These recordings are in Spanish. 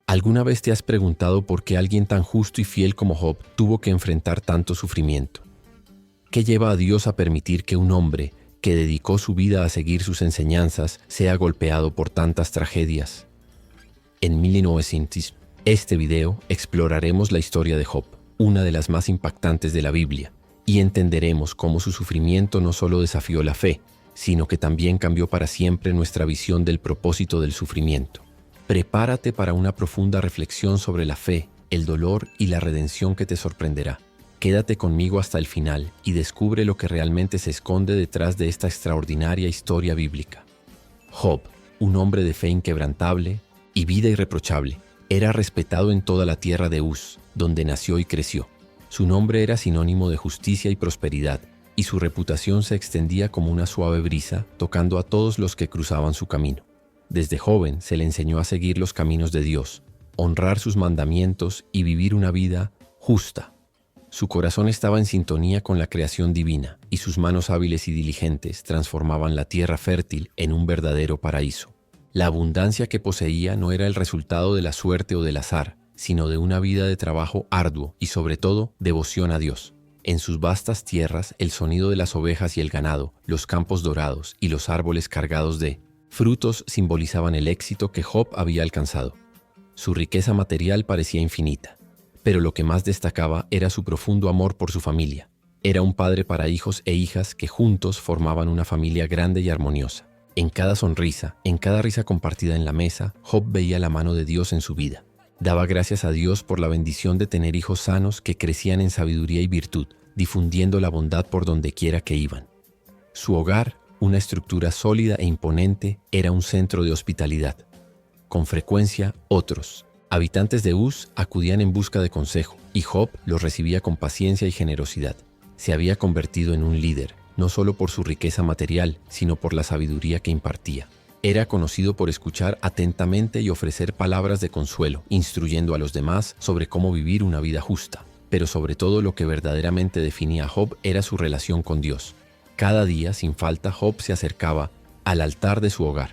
¿Alguna vez te has preguntado por qué alguien tan justo y fiel como Job tuvo que enfrentar tanto sufrimiento? ¿Qué lleva a Dios a permitir que un hombre que dedicó su vida a seguir sus enseñanzas sea golpeado por tantas tragedias? En 1900, este video exploraremos la historia de Job, una de las más impactantes de la Biblia, y entenderemos cómo su sufrimiento no solo desafió la fe, sino que también cambió para siempre nuestra visión del propósito del sufrimiento. Prepárate para una profunda reflexión sobre la fe, el dolor y la redención que te sorprenderá. Quédate conmigo hasta el final y descubre lo que realmente se esconde detrás de esta extraordinaria historia bíblica. Job, un hombre de fe inquebrantable y vida irreprochable, era respetado en toda la tierra de Uz, donde nació y creció. Su nombre era sinónimo de justicia y prosperidad, y su reputación se extendía como una suave brisa, tocando a todos los que cruzaban su camino. Desde joven se le enseñó a seguir los caminos de Dios, honrar sus mandamientos y vivir una vida justa. Su corazón estaba en sintonía con la creación divina, y sus manos hábiles y diligentes transformaban la tierra fértil en un verdadero paraíso. La abundancia que poseía no era el resultado de la suerte o del azar, sino de una vida de trabajo arduo y sobre todo devoción a Dios. En sus vastas tierras, el sonido de las ovejas y el ganado, los campos dorados y los árboles cargados de frutos simbolizaban el éxito que Job había alcanzado. Su riqueza material parecía infinita, pero lo que más destacaba era su profundo amor por su familia. Era un padre para hijos e hijas que juntos formaban una familia grande y armoniosa. En cada sonrisa, en cada risa compartida en la mesa, Job veía la mano de Dios en su vida. Daba gracias a Dios por la bendición de tener hijos sanos que crecían en sabiduría y virtud, difundiendo la bondad por donde quiera que iban. Su hogar, una estructura sólida e imponente, era un centro de hospitalidad. Con frecuencia, otros, habitantes de Uz, acudían en busca de consejo, y Job los recibía con paciencia y generosidad. Se había convertido en un líder, no solo por su riqueza material, sino por la sabiduría que impartía. Era conocido por escuchar atentamente y ofrecer palabras de consuelo, instruyendo a los demás sobre cómo vivir una vida justa. Pero sobre todo lo que verdaderamente definía a Job era su relación con Dios. Cada día, sin falta, Job se acercaba al altar de su hogar.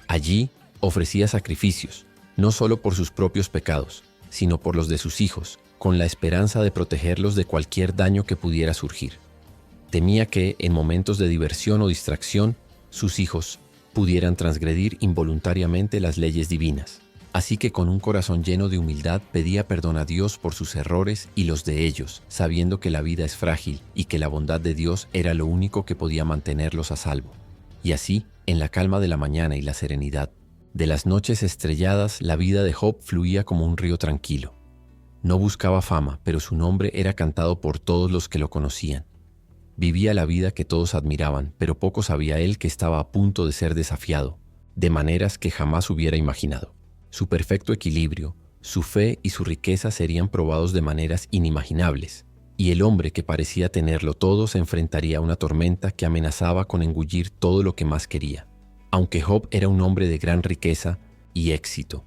Allí ofrecía sacrificios, no solo por sus propios pecados, sino por los de sus hijos, con la esperanza de protegerlos de cualquier daño que pudiera surgir. Temía que, en momentos de diversión o distracción, sus hijos pudieran transgredir involuntariamente las leyes divinas. Así que con un corazón lleno de humildad pedía perdón a Dios por sus errores y los de ellos, sabiendo que la vida es frágil y que la bondad de Dios era lo único que podía mantenerlos a salvo. Y así, en la calma de la mañana y la serenidad de las noches estrelladas, la vida de Job fluía como un río tranquilo. No buscaba fama, pero su nombre era cantado por todos los que lo conocían. Vivía la vida que todos admiraban, pero poco sabía él que estaba a punto de ser desafiado, de maneras que jamás hubiera imaginado. Su perfecto equilibrio, su fe y su riqueza serían probados de maneras inimaginables, y el hombre que parecía tenerlo todo se enfrentaría a una tormenta que amenazaba con engullir todo lo que más quería. Aunque Job era un hombre de gran riqueza y éxito,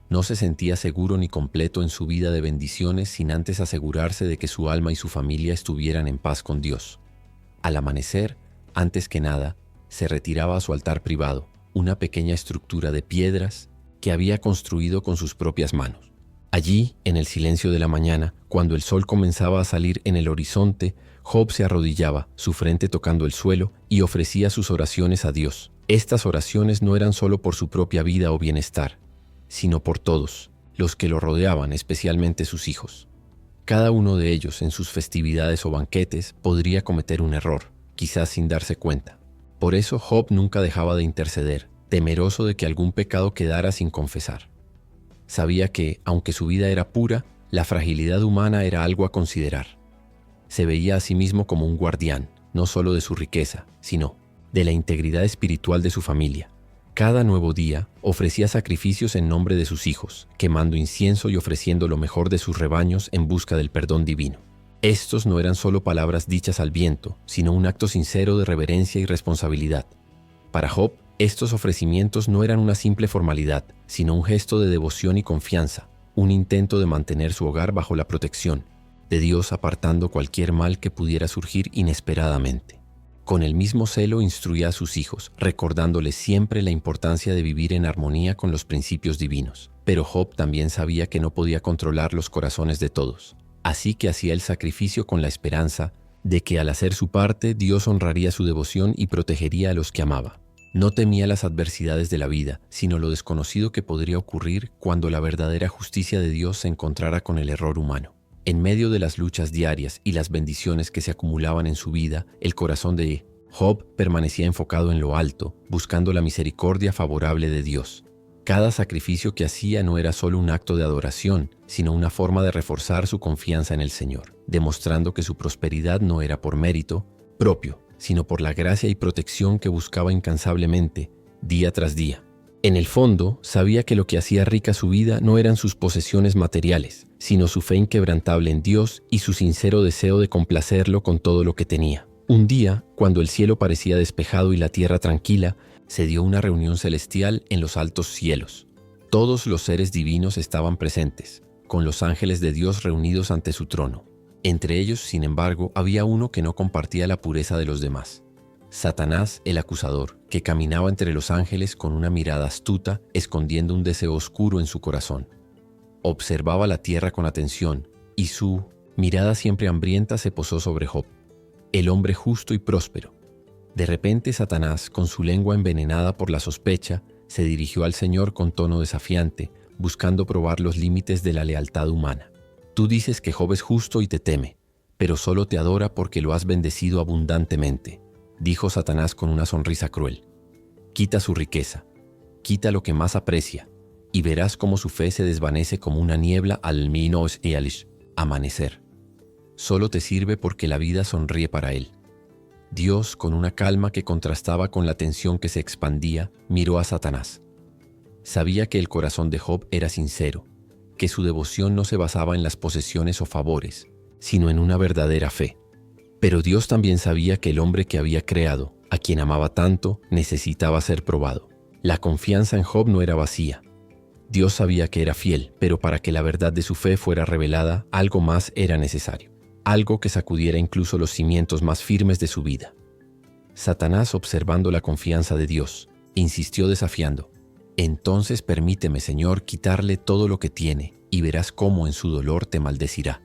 no se sentía seguro ni completo en su vida de bendiciones sin antes asegurarse de que su alma y su familia estuvieran en paz con Dios. Al amanecer, antes que nada, se retiraba a su altar privado, una pequeña estructura de piedras que había construido con sus propias manos. Allí, en el silencio de la mañana, cuando el sol comenzaba a salir en el horizonte, Job se arrodillaba, su frente tocando el suelo, y ofrecía sus oraciones a Dios. Estas oraciones no eran solo por su propia vida o bienestar, sino por todos, los que lo rodeaban, especialmente sus hijos. Cada uno de ellos, en sus festividades o banquetes, podría cometer un error, quizás sin darse cuenta. Por eso Job nunca dejaba de interceder, temeroso de que algún pecado quedara sin confesar. Sabía que, aunque su vida era pura, la fragilidad humana era algo a considerar. Se veía a sí mismo como un guardián, no solo de su riqueza, sino de la integridad espiritual de su familia. Cada nuevo día ofrecía sacrificios en nombre de sus hijos, quemando incienso y ofreciendo lo mejor de sus rebaños en busca del perdón divino. Estos no eran solo palabras dichas al viento, sino un acto sincero de reverencia y responsabilidad. Para Job, estos ofrecimientos no eran una simple formalidad, sino un gesto de devoción y confianza, un intento de mantener su hogar bajo la protección de Dios, apartando cualquier mal que pudiera surgir inesperadamente. Con el mismo celo instruía a sus hijos, recordándoles siempre la importancia de vivir en armonía con los principios divinos. Pero Job también sabía que no podía controlar los corazones de todos, así que hacía el sacrificio con la esperanza de que al hacer su parte Dios honraría su devoción y protegería a los que amaba. No temía las adversidades de la vida, sino lo desconocido que podría ocurrir cuando la verdadera justicia de Dios se encontrara con el error humano. En medio de las luchas diarias y las bendiciones que se acumulaban en su vida, el corazón de Job permanecía enfocado en lo alto, buscando la misericordia favorable de Dios. Cada sacrificio que hacía no era solo un acto de adoración, sino una forma de reforzar su confianza en el Señor, demostrando que su prosperidad no era por mérito propio, sino por la gracia y protección que buscaba incansablemente, día tras día. En el fondo, sabía que lo que hacía rica su vida no eran sus posesiones materiales, sino su fe inquebrantable en Dios y su sincero deseo de complacerlo con todo lo que tenía. Un día, cuando el cielo parecía despejado y la tierra tranquila, se dio una reunión celestial en los altos cielos. Todos los seres divinos estaban presentes, con los ángeles de Dios reunidos ante su trono. Entre ellos, sin embargo, había uno que no compartía la pureza de los demás. Satanás, el acusador, que caminaba entre los ángeles con una mirada astuta, escondiendo un deseo oscuro en su corazón. Observaba la tierra con atención, y su mirada siempre hambrienta se posó sobre Job, el hombre justo y próspero. De repente Satanás, con su lengua envenenada por la sospecha, se dirigió al Señor con tono desafiante, buscando probar los límites de la lealtad humana. Tú dices que Job es justo y te teme, pero solo te adora porque lo has bendecido abundantemente, dijo Satanás con una sonrisa cruel. Quita su riqueza, quita lo que más aprecia, y verás cómo su fe se desvanece como una niebla al amanecer. Solo te sirve porque la vida sonríe para él. Dios, con una calma que contrastaba con la tensión que se expandía, miró a Satanás. Sabía que el corazón de Job era sincero, que su devoción no se basaba en las posesiones o favores, sino en una verdadera fe. Pero Dios también sabía que el hombre que había creado, a quien amaba tanto, necesitaba ser probado. La confianza en Job no era vacía. Dios sabía que era fiel, pero para que la verdad de su fe fuera revelada, algo más era necesario. Algo que sacudiera incluso los cimientos más firmes de su vida. Satanás, observando la confianza de Dios, insistió desafiando: «Entonces permíteme, Señor, quitarle todo lo que tiene, y verás cómo en su dolor te maldecirá».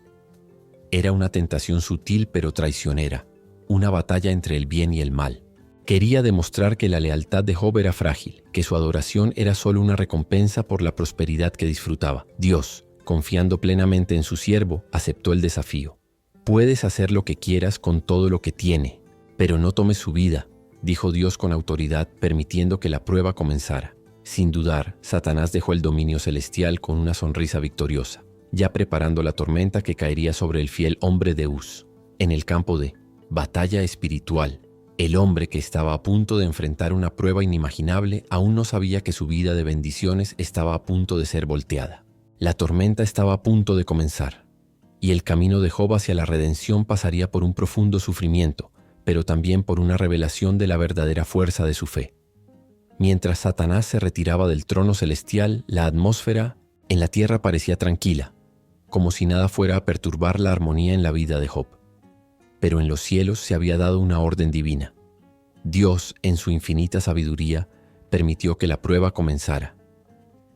Era una tentación sutil pero traicionera, una batalla entre el bien y el mal. Quería demostrar que la lealtad de Job era frágil, que su adoración era solo una recompensa por la prosperidad que disfrutaba. Dios, confiando plenamente en su siervo, aceptó el desafío. «Puedes hacer lo que quieras con todo lo que tiene, pero no tomes su vida», dijo Dios con autoridad, permitiendo que la prueba comenzara. Sin dudar, Satanás dejó el dominio celestial con una sonrisa victoriosa, ya preparando la tormenta que caería sobre el fiel hombre de Uz. En el campo de batalla espiritual, el hombre que estaba a punto de enfrentar una prueba inimaginable aún no sabía que su vida de bendiciones estaba a punto de ser volteada. La tormenta estaba a punto de comenzar, y el camino de Job hacia la redención pasaría por un profundo sufrimiento, pero también por una revelación de la verdadera fuerza de su fe. Mientras Satanás se retiraba del trono celestial, la atmósfera en la tierra parecía tranquila, como si nada fuera a perturbar la armonía en la vida de Job. Pero en los cielos se había dado una orden divina. Dios, en su infinita sabiduría, permitió que la prueba comenzara.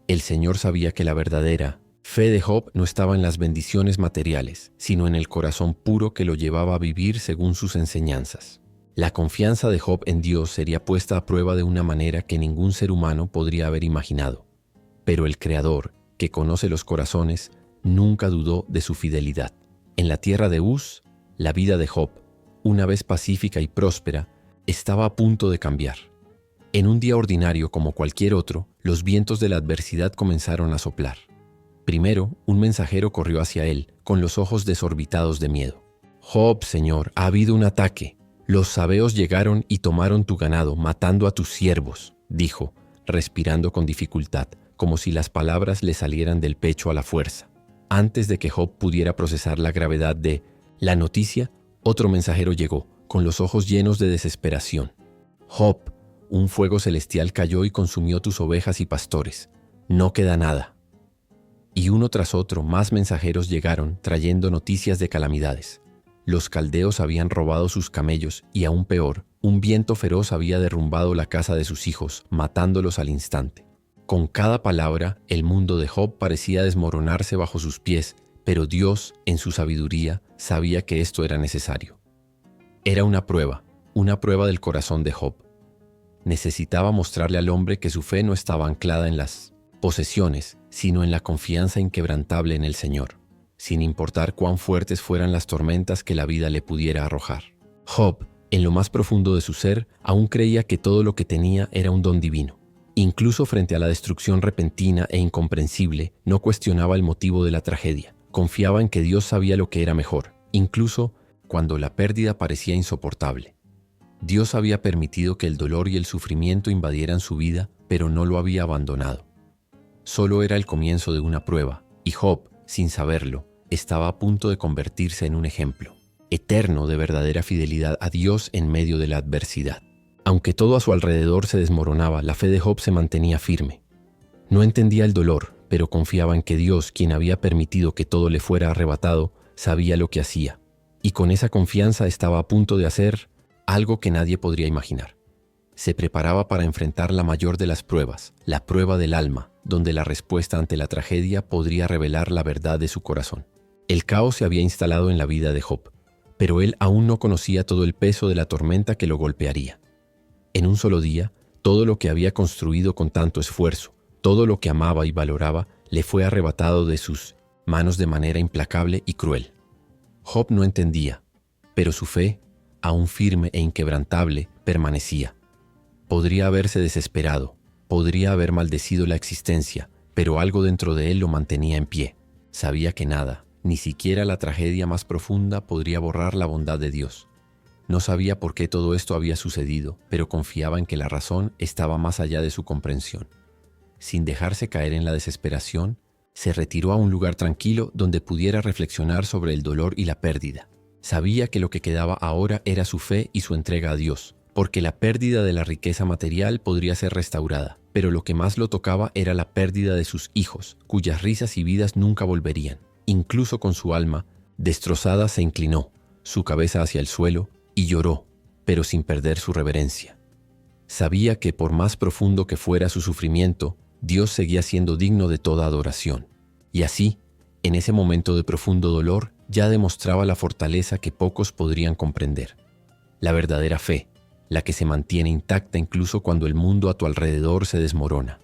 El Señor sabía que la verdadera fe de Job no estaba en las bendiciones materiales, sino en el corazón puro que lo llevaba a vivir según sus enseñanzas. La confianza de Job en Dios sería puesta a prueba de una manera que ningún ser humano podría haber imaginado. Pero el Creador, que conoce los corazones, nunca dudó de su fidelidad. En la tierra de Uz, la vida de Job, una vez pacífica y próspera, estaba a punto de cambiar. En un día ordinario como cualquier otro, los vientos de la adversidad comenzaron a soplar. Primero, un mensajero corrió hacia él, con los ojos desorbitados de miedo. «Job, Señor, ha habido un ataque. Los sabeos llegaron y tomaron tu ganado, matando a tus siervos», dijo, respirando con dificultad, como si las palabras le salieran del pecho a la fuerza. Antes de que Job pudiera procesar la gravedad de la noticia, otro mensajero llegó, con los ojos llenos de desesperación. «Job, un fuego celestial cayó y consumió tus ovejas y pastores. No queda nada». Y uno tras otro, más mensajeros llegaron, trayendo noticias de calamidades. Los caldeos habían robado sus camellos y, aún peor, un viento feroz había derrumbado la casa de sus hijos, matándolos al instante. Con cada palabra, el mundo de Job parecía desmoronarse bajo sus pies, pero Dios, en su sabiduría, sabía que esto era necesario. Era una prueba del corazón de Job. Necesitaba mostrarle al hombre que su fe no estaba anclada en las posesiones, sino en la confianza inquebrantable en el Señor, sin importar cuán fuertes fueran las tormentas que la vida le pudiera arrojar. Job, en lo más profundo de su ser, aún creía que todo lo que tenía era un don divino. Incluso frente a la destrucción repentina e incomprensible, no cuestionaba el motivo de la tragedia. Confiaba en que Dios sabía lo que era mejor, incluso cuando la pérdida parecía insoportable. Dios había permitido que el dolor y el sufrimiento invadieran su vida, pero no lo había abandonado. Solo era el comienzo de una prueba, y Job, sin saberlo, estaba a punto de convertirse en un ejemplo eterno de verdadera fidelidad a Dios en medio de la adversidad. Aunque todo a su alrededor se desmoronaba, la fe de Job se mantenía firme. No entendía el dolor, pero confiaba en que Dios, quien había permitido que todo le fuera arrebatado, sabía lo que hacía, y con esa confianza estaba a punto de hacer algo que nadie podría imaginar. Se preparaba para enfrentar la mayor de las pruebas, la prueba del alma, donde la respuesta ante la tragedia podría revelar la verdad de su corazón. El caos se había instalado en la vida de Job, pero él aún no conocía todo el peso de la tormenta que lo golpearía. En un solo día, todo lo que había construido con tanto esfuerzo, todo lo que amaba y valoraba, le fue arrebatado de sus manos de manera implacable y cruel. Job no entendía, pero su fe, aún firme e inquebrantable, permanecía. Podría haberse desesperado, podría haber maldecido la existencia, pero algo dentro de él lo mantenía en pie. Sabía que nada, ni siquiera la tragedia más profunda, podría borrar la bondad de Dios. No sabía por qué todo esto había sucedido, pero confiaba en que la razón estaba más allá de su comprensión. Sin dejarse caer en la desesperación, se retiró a un lugar tranquilo donde pudiera reflexionar sobre el dolor y la pérdida. Sabía que lo que quedaba ahora era su fe y su entrega a Dios, porque la pérdida de la riqueza material podría ser restaurada, pero lo que más lo tocaba era la pérdida de sus hijos, cuyas risas y vidas nunca volverían. Incluso con su alma destrozada se inclinó, su cabeza hacia el suelo, y lloró, pero sin perder su reverencia. Sabía que por más profundo que fuera su sufrimiento, Dios seguía siendo digno de toda adoración. Y así, en ese momento de profundo dolor, ya demostraba la fortaleza que pocos podrían comprender. La verdadera fe, la que se mantiene intacta incluso cuando el mundo a tu alrededor se desmorona.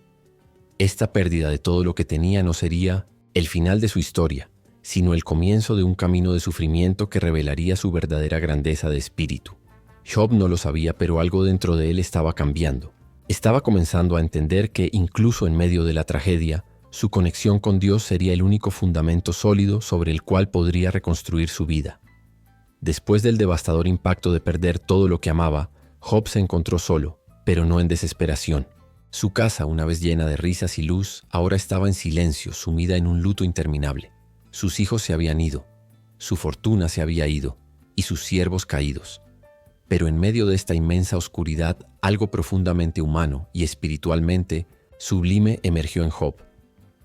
Esta pérdida de todo lo que tenía no sería el final de su historia, sino el comienzo de un camino de sufrimiento que revelaría su verdadera grandeza de espíritu. Job no lo sabía, pero algo dentro de él estaba cambiando. Estaba comenzando a entender que, incluso en medio de la tragedia, su conexión con Dios sería el único fundamento sólido sobre el cual podría reconstruir su vida. Después del devastador impacto de perder todo lo que amaba, Job se encontró solo, pero no en desesperación. Su casa, una vez llena de risas y luz, ahora estaba en silencio, sumida en un luto interminable. Sus hijos se habían ido, su fortuna se había ido, y sus siervos caídos. Pero en medio de esta inmensa oscuridad, algo profundamente humano y espiritualmente sublime emergió en Job.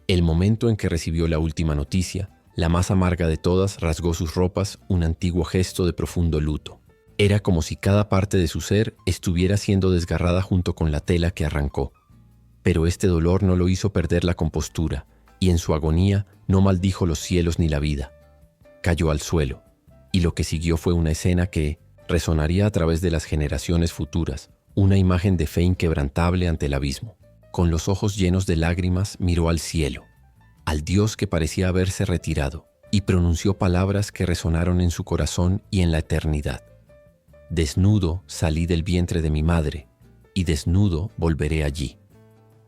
El momento en que recibió la última noticia, la más amarga de todas, rasgó sus ropas, un antiguo gesto de profundo luto. Era como si cada parte de su ser estuviera siendo desgarrada junto con la tela que arrancó. Pero este dolor no lo hizo perder la compostura, y en su agonía no maldijo los cielos ni la vida. Cayó al suelo, y lo que siguió fue una escena que resonaría a través de las generaciones futuras, una imagen de fe inquebrantable ante el abismo. Con los ojos llenos de lágrimas miró al cielo, al Dios que parecía haberse retirado, y pronunció palabras que resonaron en su corazón y en la eternidad. Desnudo salí del vientre de mi madre, y desnudo volveré allí.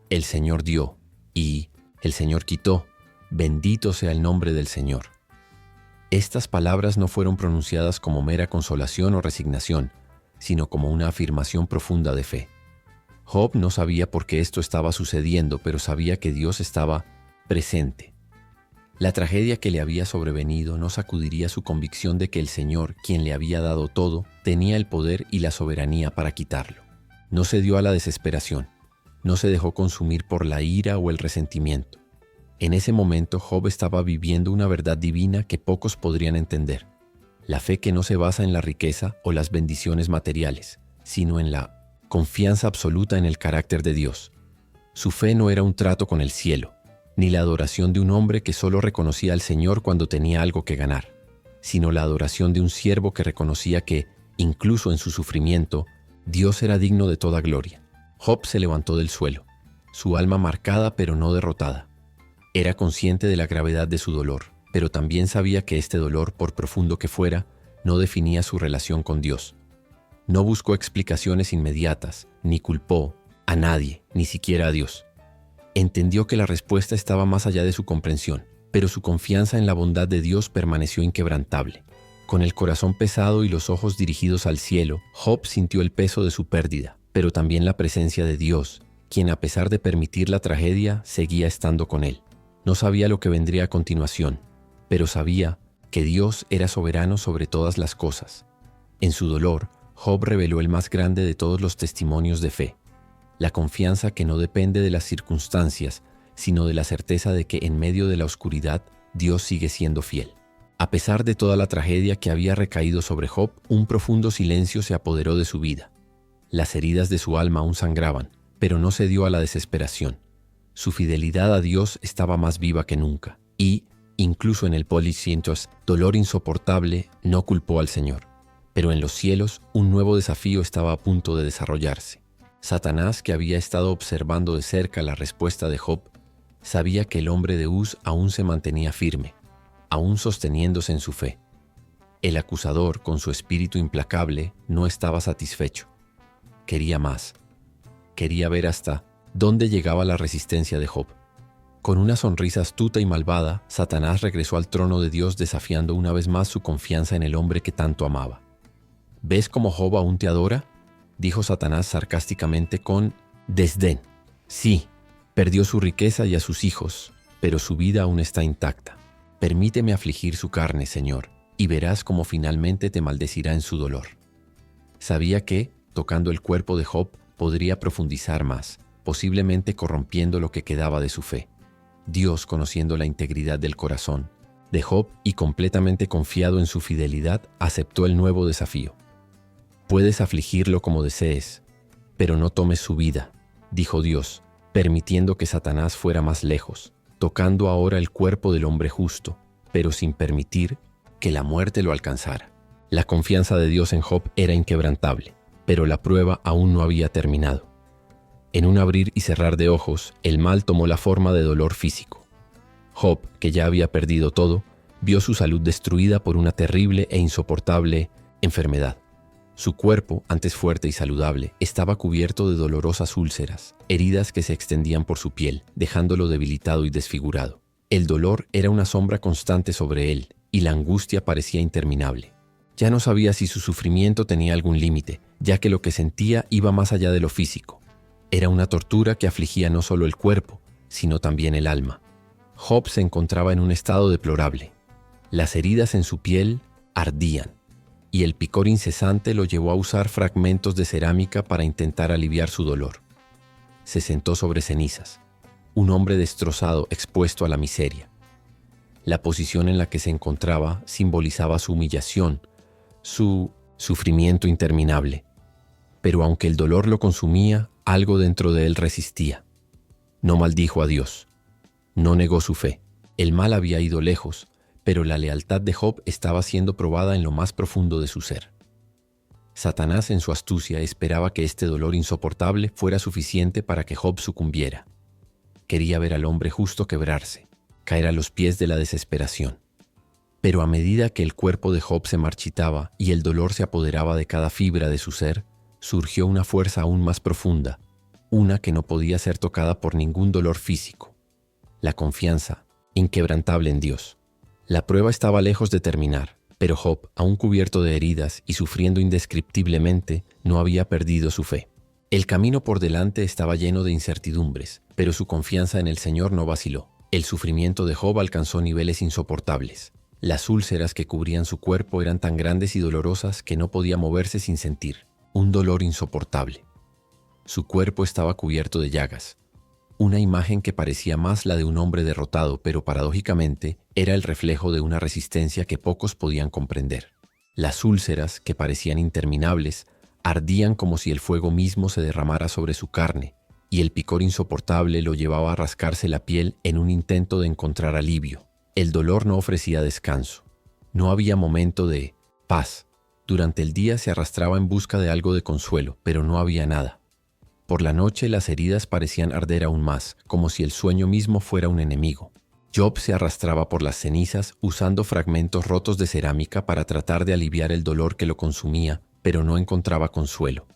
El Señor dio, y el Señor quitó. Bendito sea el nombre del Señor. Estas palabras no fueron pronunciadas como mera consolación o resignación, sino como una afirmación profunda de fe. Job no sabía por qué esto estaba sucediendo, pero sabía que Dios estaba presente. La tragedia que le había sobrevenido no sacudiría su convicción de que el Señor, quien le había dado todo, tenía el poder y la soberanía para quitarlo. No se dio a la desesperación, no se dejó consumir por la ira o el resentimiento. En ese momento Job estaba viviendo una verdad divina que pocos podrían entender. La fe que no se basa en la riqueza o las bendiciones materiales, sino en la confianza absoluta en el carácter de Dios. Su fe no era un trato con el cielo, ni la adoración de un hombre que solo reconocía al Señor cuando tenía algo que ganar, sino la adoración de un siervo que reconocía que, incluso en su sufrimiento, Dios era digno de toda gloria. Job se levantó del suelo, su alma marcada pero no derrotada. Era consciente de la gravedad de su dolor, pero también sabía que este dolor, por profundo que fuera, no definía su relación con Dios. No buscó explicaciones inmediatas, ni culpó a nadie, ni siquiera a Dios. Entendió que la respuesta estaba más allá de su comprensión, pero su confianza en la bondad de Dios permaneció inquebrantable. Con el corazón pesado y los ojos dirigidos al cielo, Job sintió el peso de su pérdida, pero también la presencia de Dios, quien a pesar de permitir la tragedia, seguía estando con él. No sabía lo que vendría a continuación, pero sabía que Dios era soberano sobre todas las cosas. En su dolor, Job reveló el más grande de todos los testimonios de fe, la confianza que no depende de las circunstancias, sino de la certeza de que en medio de la oscuridad, Dios sigue siendo fiel. A pesar de toda la tragedia que había recaído sobre Job, un profundo silencio se apoderó de su vida. Las heridas de su alma aún sangraban, pero no cedió a la desesperación. Su fidelidad a Dios estaba más viva que nunca, y, incluso en el policientos, dolor insoportable, no culpó al Señor. Pero en los cielos, un nuevo desafío estaba a punto de desarrollarse. Satanás, que había estado observando de cerca la respuesta de Job, sabía que el hombre de Uz aún se mantenía firme, aún sosteniéndose en su fe. El acusador, con su espíritu implacable, no estaba satisfecho. Quería más. Quería ver hasta dónde llegaba la resistencia de Job. Con una sonrisa astuta y malvada, Satanás regresó al trono de Dios desafiando una vez más su confianza en el hombre que tanto amaba. ¿Ves cómo Job aún te adora?, dijo Satanás sarcásticamente con desdén. Sí, perdió su riqueza y a sus hijos, pero su vida aún está intacta. Permíteme afligir su carne, Señor, y verás cómo finalmente te maldecirá en su dolor. Sabía que, tocando el cuerpo de Job, podría profundizar más, posiblemente corrompiendo lo que quedaba de su fe. Dios, conociendo la integridad del corazón de Job y completamente confiado en su fidelidad, aceptó el nuevo desafío. Puedes afligirlo como desees, pero no tomes su vida, dijo Dios, permitiendo que Satanás fuera más lejos, tocando ahora el cuerpo del hombre justo, pero sin permitir que la muerte lo alcanzara. La confianza de Dios en Job era inquebrantable, pero la prueba aún no había terminado. En un abrir y cerrar de ojos, el mal tomó la forma de dolor físico. Job, que ya había perdido todo, vio su salud destruida por una terrible e insoportable enfermedad. Su cuerpo, antes fuerte y saludable, estaba cubierto de dolorosas úlceras, heridas que se extendían por su piel, dejándolo debilitado y desfigurado. El dolor era una sombra constante sobre él, y la angustia parecía interminable. Ya no sabía si su sufrimiento tenía algún límite, ya que lo que sentía iba más allá de lo físico. Era una tortura que afligía no solo el cuerpo, sino también el alma. Job se encontraba en un estado deplorable. Las heridas en su piel ardían, y el picor incesante lo llevó a usar fragmentos de cerámica para intentar aliviar su dolor. Se sentó sobre cenizas, un hombre destrozado expuesto a la miseria. La posición en la que se encontraba simbolizaba su humillación, su sufrimiento interminable. Pero aunque el dolor lo consumía, algo dentro de él resistía. No maldijo a Dios, no negó su fe. El mal había ido lejos, pero la lealtad de Job estaba siendo probada en lo más profundo de su ser. Satanás, en su astucia, esperaba que este dolor insoportable fuera suficiente para que Job sucumbiera. Quería ver al hombre justo quebrarse, caer a los pies de la desesperación. Pero a medida que el cuerpo de Job se marchitaba y el dolor se apoderaba de cada fibra de su ser, surgió una fuerza aún más profunda, una que no podía ser tocada por ningún dolor físico: la confianza inquebrantable en Dios. La prueba estaba lejos de terminar, pero Job, aún cubierto de heridas y sufriendo indescriptiblemente, no había perdido su fe. El camino por delante estaba lleno de incertidumbres, pero su confianza en el Señor no vaciló. El sufrimiento de Job alcanzó niveles insoportables. Las úlceras que cubrían su cuerpo eran tan grandes y dolorosas que no podía moverse sin sentir un dolor insoportable. Su cuerpo estaba cubierto de llagas, una imagen que parecía más la de un hombre derrotado, pero paradójicamente era el reflejo de una resistencia que pocos podían comprender. Las úlceras, que parecían interminables, ardían como si el fuego mismo se derramara sobre su carne, y el picor insoportable lo llevaba a rascarse la piel en un intento de encontrar alivio. El dolor no ofrecía descanso. No había momento de paz. Durante el día se arrastraba en busca de algo de consuelo, pero no había nada. Por la noche las heridas parecían arder aún más, como si el sueño mismo fuera un enemigo. Job se arrastraba por las cenizas usando fragmentos rotos de cerámica para tratar de aliviar el dolor que lo consumía, pero no encontraba consuelo.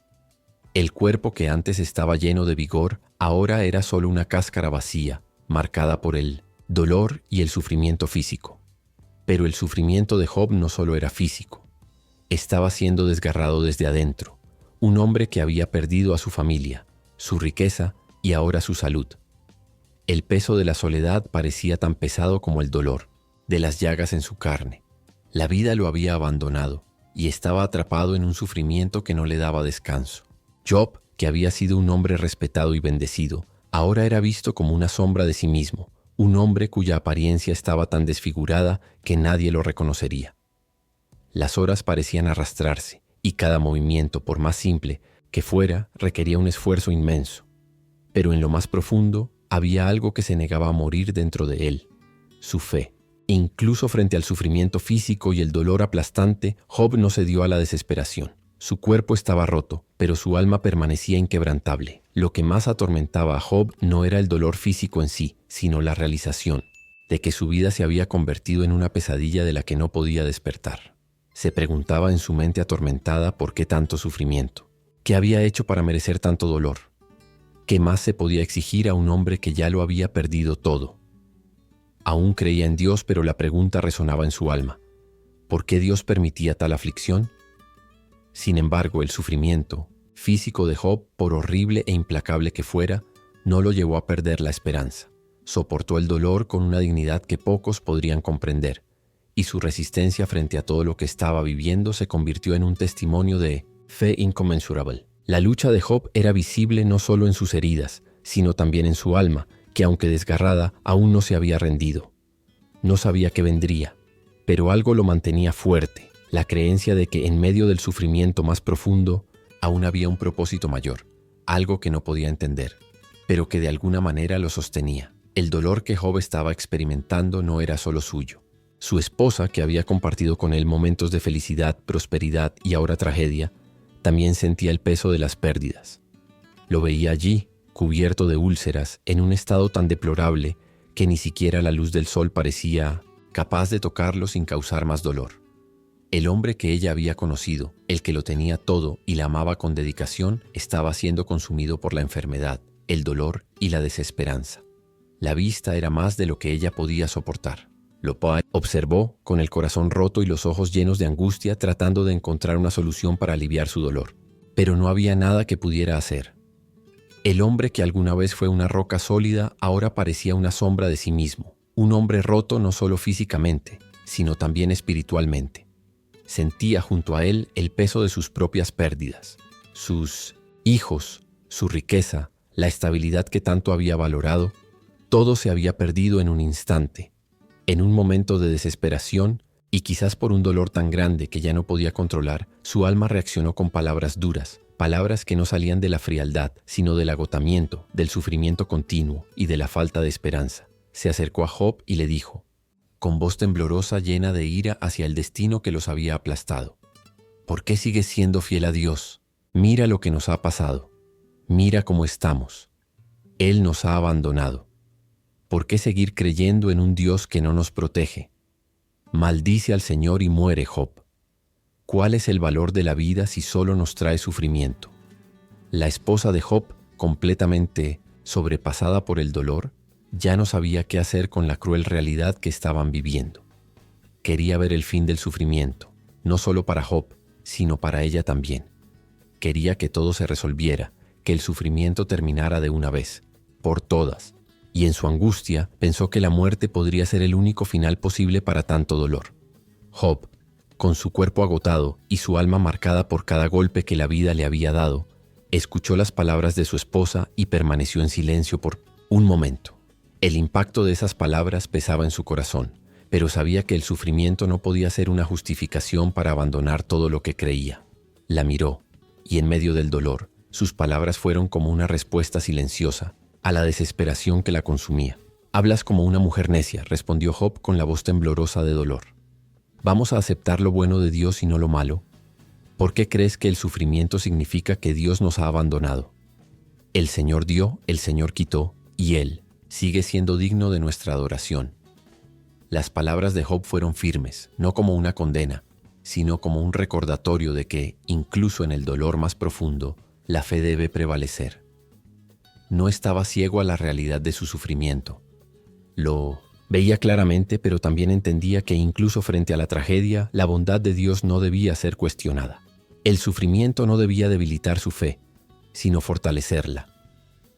El cuerpo que antes estaba lleno de vigor, ahora era solo una cáscara vacía, marcada por el dolor y el sufrimiento físico. Pero el sufrimiento de Job no solo era físico. Estaba siendo desgarrado desde adentro. Un hombre que había perdido a su familia, su riqueza y ahora su salud. El peso de la soledad parecía tan pesado como el dolor, de las llagas en su carne. La vida lo había abandonado y estaba atrapado en un sufrimiento que no le daba descanso. Job, que había sido un hombre respetado y bendecido, ahora era visto como una sombra de sí mismo, un hombre cuya apariencia estaba tan desfigurada que nadie lo reconocería. Las horas parecían arrastrarse y cada movimiento, por más simple que fuera, requería un esfuerzo inmenso. Pero en lo más profundo había algo que se negaba a morir dentro de él, su fe. Incluso frente al sufrimiento físico y el dolor aplastante, Job no cedió a la desesperación. Su cuerpo estaba roto, pero su alma permanecía inquebrantable. Lo que más atormentaba a Job no era el dolor físico en sí, sino la realización de que su vida se había convertido en una pesadilla de la que no podía despertar. Se preguntaba en su mente atormentada por qué tanto sufrimiento. ¿Qué había hecho para merecer tanto dolor? ¿Qué más se podía exigir a un hombre que ya lo había perdido todo? Aún creía en Dios, pero la pregunta resonaba en su alma. ¿Por qué Dios permitía tal aflicción? Sin embargo, el sufrimiento físico de Job, por horrible e implacable que fuera, no lo llevó a perder la esperanza. Soportó el dolor con una dignidad que pocos podrían comprender, y su resistencia frente a todo lo que estaba viviendo se convirtió en un testimonio de fe inconmensurable. La lucha de Job era visible no solo en sus heridas, sino también en su alma, que aunque desgarrada, aún no se había rendido. No sabía qué vendría, pero algo lo mantenía fuerte, la creencia de que en medio del sufrimiento más profundo aún había un propósito mayor, algo que no podía entender, pero que de alguna manera lo sostenía. El dolor que Job estaba experimentando no era solo suyo. Su esposa, que había compartido con él momentos de felicidad, prosperidad y ahora tragedia, también sentía el peso de las pérdidas. Lo veía allí, cubierto de úlceras, en un estado tan deplorable que ni siquiera la luz del sol parecía capaz de tocarlo sin causar más dolor. El hombre que ella había conocido, el que lo tenía todo y la amaba con dedicación, estaba siendo consumido por la enfermedad, el dolor y la desesperanza. La vista era más de lo que ella podía soportar. Lopai observó, con el corazón roto y los ojos llenos de angustia, tratando de encontrar una solución para aliviar su dolor. Pero no había nada que pudiera hacer. El hombre que alguna vez fue una roca sólida, ahora parecía una sombra de sí mismo. Un hombre roto no solo físicamente, sino también espiritualmente. Sentía junto a él el peso de sus propias pérdidas, sus hijos, su riqueza, la estabilidad que tanto había valorado. Todo se había perdido en un instante, en un momento de desesperación, y quizás por un dolor tan grande que ya no podía controlar, su alma reaccionó con palabras duras, palabras que no salían de la frialdad, sino del agotamiento, del sufrimiento continuo y de la falta de esperanza. Se acercó a Job y le dijo, con voz temblorosa llena de ira hacia el destino que los había aplastado: ¿por qué sigues siendo fiel a Dios? Mira lo que nos ha pasado. Mira cómo estamos. Él nos ha abandonado. ¿Por qué seguir creyendo en un Dios que no nos protege? Maldice al Señor y muere, Job. ¿Cuál es el valor de la vida si solo nos trae sufrimiento? La esposa de Job, completamente sobrepasada por el dolor, ya no sabía qué hacer con la cruel realidad que estaban viviendo. Quería ver el fin del sufrimiento, no solo para Job, sino para ella también. Quería que todo se resolviera, que el sufrimiento terminara de una vez, por todas. Y en su angustia pensó que la muerte podría ser el único final posible para tanto dolor. Job, con su cuerpo agotado y su alma marcada por cada golpe que la vida le había dado, escuchó las palabras de su esposa y permaneció en silencio por un momento. El impacto de esas palabras pesaba en su corazón, pero sabía que el sufrimiento no podía ser una justificación para abandonar todo lo que creía. La miró, y en medio del dolor, Sus palabras fueron como una respuesta silenciosa a la desesperación que la consumía. «Hablas como una mujer necia», respondió Job con la voz temblorosa de dolor. «¿Vamos a aceptar lo bueno de Dios y no lo malo? ¿Por qué crees que el sufrimiento significa que Dios nos ha abandonado? El Señor dio, el Señor quitó, y Él sigue siendo digno de nuestra adoración». Las palabras de Job fueron firmes, no como una condena, sino como un recordatorio de que, incluso en el dolor más profundo, la fe debe prevalecer. No estaba ciego a la realidad de su sufrimiento. Lo veía claramente, pero también entendía que incluso frente a la tragedia, la bondad de Dios no debía ser cuestionada. El sufrimiento no debía debilitar su fe, sino fortalecerla.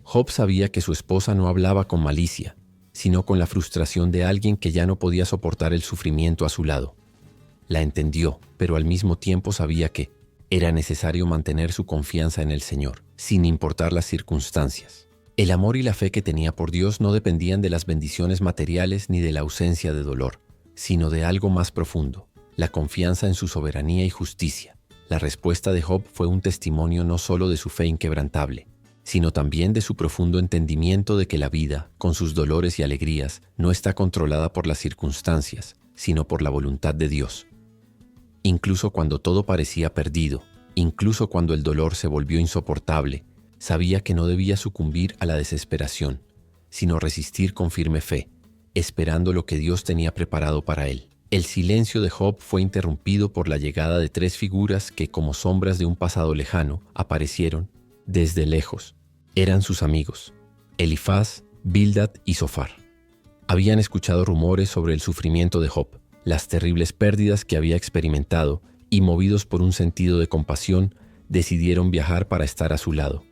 Job sabía que su esposa no hablaba con malicia, sino con la frustración de alguien que ya no podía soportar el sufrimiento a su lado. La entendió, pero al mismo tiempo sabía que era necesario mantener su confianza en el Señor, sin importar las circunstancias. El amor y la fe que tenía por Dios no dependían de las bendiciones materiales ni de la ausencia de dolor, sino de algo más profundo, la confianza en su soberanía y justicia. La respuesta de Job fue un testimonio no solo de su fe inquebrantable, sino también de su profundo entendimiento de que la vida, con sus dolores y alegrías, no está controlada por las circunstancias, sino por la voluntad de Dios. Incluso cuando todo parecía perdido, incluso cuando el dolor se volvió insoportable, sabía que no debía sucumbir a la desesperación, sino resistir con firme fe, esperando lo que Dios tenía preparado para él. El silencio de Job fue interrumpido por la llegada de tres figuras que, como sombras de un pasado lejano, aparecieron desde lejos. Eran sus amigos, Elifaz, Bildad y Zofar. Habían escuchado rumores sobre el sufrimiento de Job, las terribles pérdidas que había experimentado, y movidos por un sentido de compasión, decidieron viajar para estar a su lado.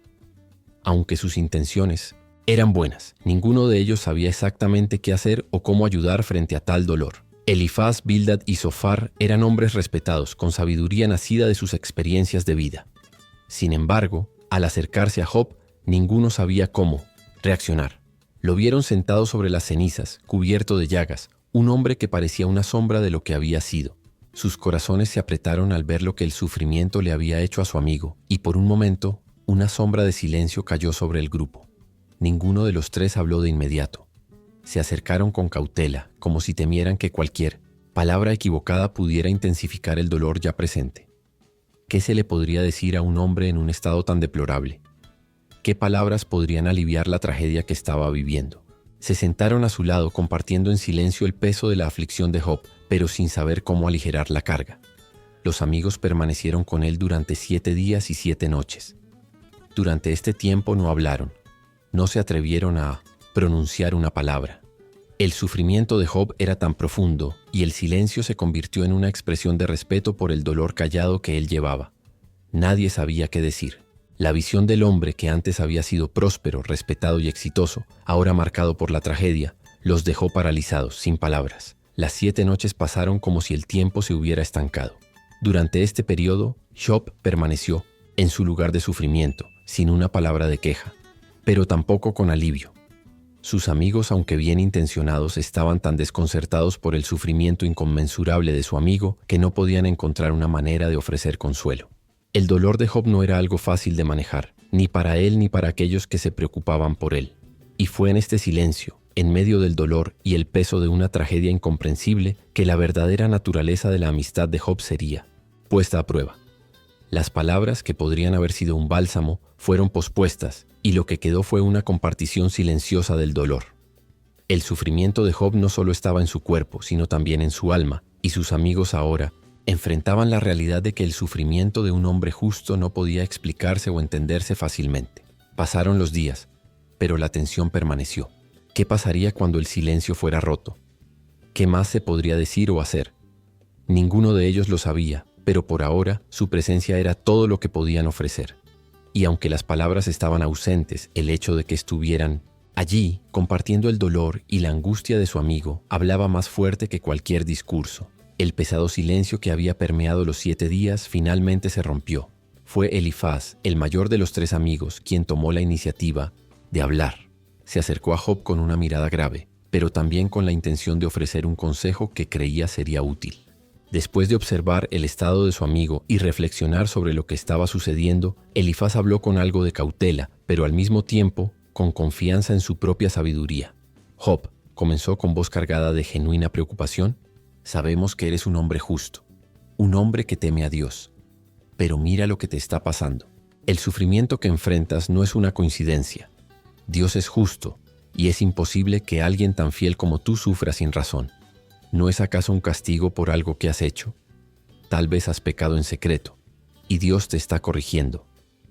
Aunque sus intenciones eran buenas, ninguno de ellos sabía exactamente qué hacer o cómo ayudar frente a tal dolor. Elifaz, Bildad y Zofar eran hombres respetados, con sabiduría nacida de sus experiencias de vida. Sin embargo, al acercarse a Job, ninguno sabía cómo reaccionar. Lo vieron sentado sobre las cenizas, cubierto de llagas, un hombre que parecía una sombra de lo que había sido. Sus corazones se apretaron al ver lo que el sufrimiento le había hecho a su amigo, y por un momento, una sombra de silencio cayó sobre el grupo. Ninguno de los tres habló de inmediato. Se acercaron con cautela, como si temieran que cualquier palabra equivocada pudiera intensificar el dolor ya presente. ¿Qué se le podría decir a un hombre en un estado tan deplorable? ¿Qué palabras podrían aliviar la tragedia que estaba viviendo? Se sentaron a su lado compartiendo en silencio el peso de la aflicción de Job, pero sin saber cómo aligerar la carga. Los amigos permanecieron con él durante 7 días y 7 noches. Durante este tiempo no hablaron, no se atrevieron a pronunciar una palabra. El sufrimiento de Job era tan profundo y el silencio se convirtió en una expresión de respeto por el dolor callado que él llevaba. Nadie sabía qué decir. La visión del hombre que antes había sido próspero, respetado y exitoso, ahora marcado por la tragedia, los dejó paralizados, sin palabras. Las 7 noches pasaron como si el tiempo se hubiera estancado. Durante este periodo, Job permaneció en su lugar de sufrimiento, sin una palabra de queja, pero tampoco con alivio. Sus amigos, aunque bien intencionados, estaban tan desconcertados por el sufrimiento inconmensurable de su amigo que no podían encontrar una manera de ofrecer consuelo. El dolor de Job no era algo fácil de manejar, ni para él ni para aquellos que se preocupaban por él. Y fue en este silencio, en medio del dolor y el peso de una tragedia incomprensible, que la verdadera naturaleza de la amistad de Job sería puesta a prueba. Las palabras, que podrían haber sido un bálsamo, fueron pospuestas, y lo que quedó fue una compartición silenciosa del dolor. El sufrimiento de Job no solo estaba en su cuerpo, sino también en su alma, y sus amigos ahora enfrentaban la realidad de que el sufrimiento de un hombre justo no podía explicarse o entenderse fácilmente. Pasaron los días, pero la tensión permaneció. ¿Qué pasaría cuando el silencio fuera roto? ¿Qué más se podría decir o hacer? Ninguno de ellos lo sabía, pero por ahora su presencia era todo lo que podían ofrecer. Y aunque las palabras estaban ausentes, el hecho de que estuvieran allí, compartiendo el dolor y la angustia de su amigo, hablaba más fuerte que cualquier discurso. El pesado silencio que había permeado los 7 días finalmente se rompió. Fue Elifaz, el mayor de los 3 amigos, quien tomó la iniciativa de hablar. Se acercó a Job con una mirada grave, pero también con la intención de ofrecer un consejo que creía sería útil. Después de observar el estado de su amigo y reflexionar sobre lo que estaba sucediendo, Elifaz habló con algo de cautela, pero al mismo tiempo con confianza en su propia sabiduría. Job, comenzó con voz cargada de genuina preocupación, sabemos que eres un hombre justo, un hombre que teme a Dios. Pero mira lo que te está pasando. El sufrimiento que enfrentas no es una coincidencia. Dios es justo, y es imposible que alguien tan fiel como tú sufra sin razón. ¿No es acaso un castigo por algo que has hecho? Tal vez has pecado en secreto, y Dios te está corrigiendo.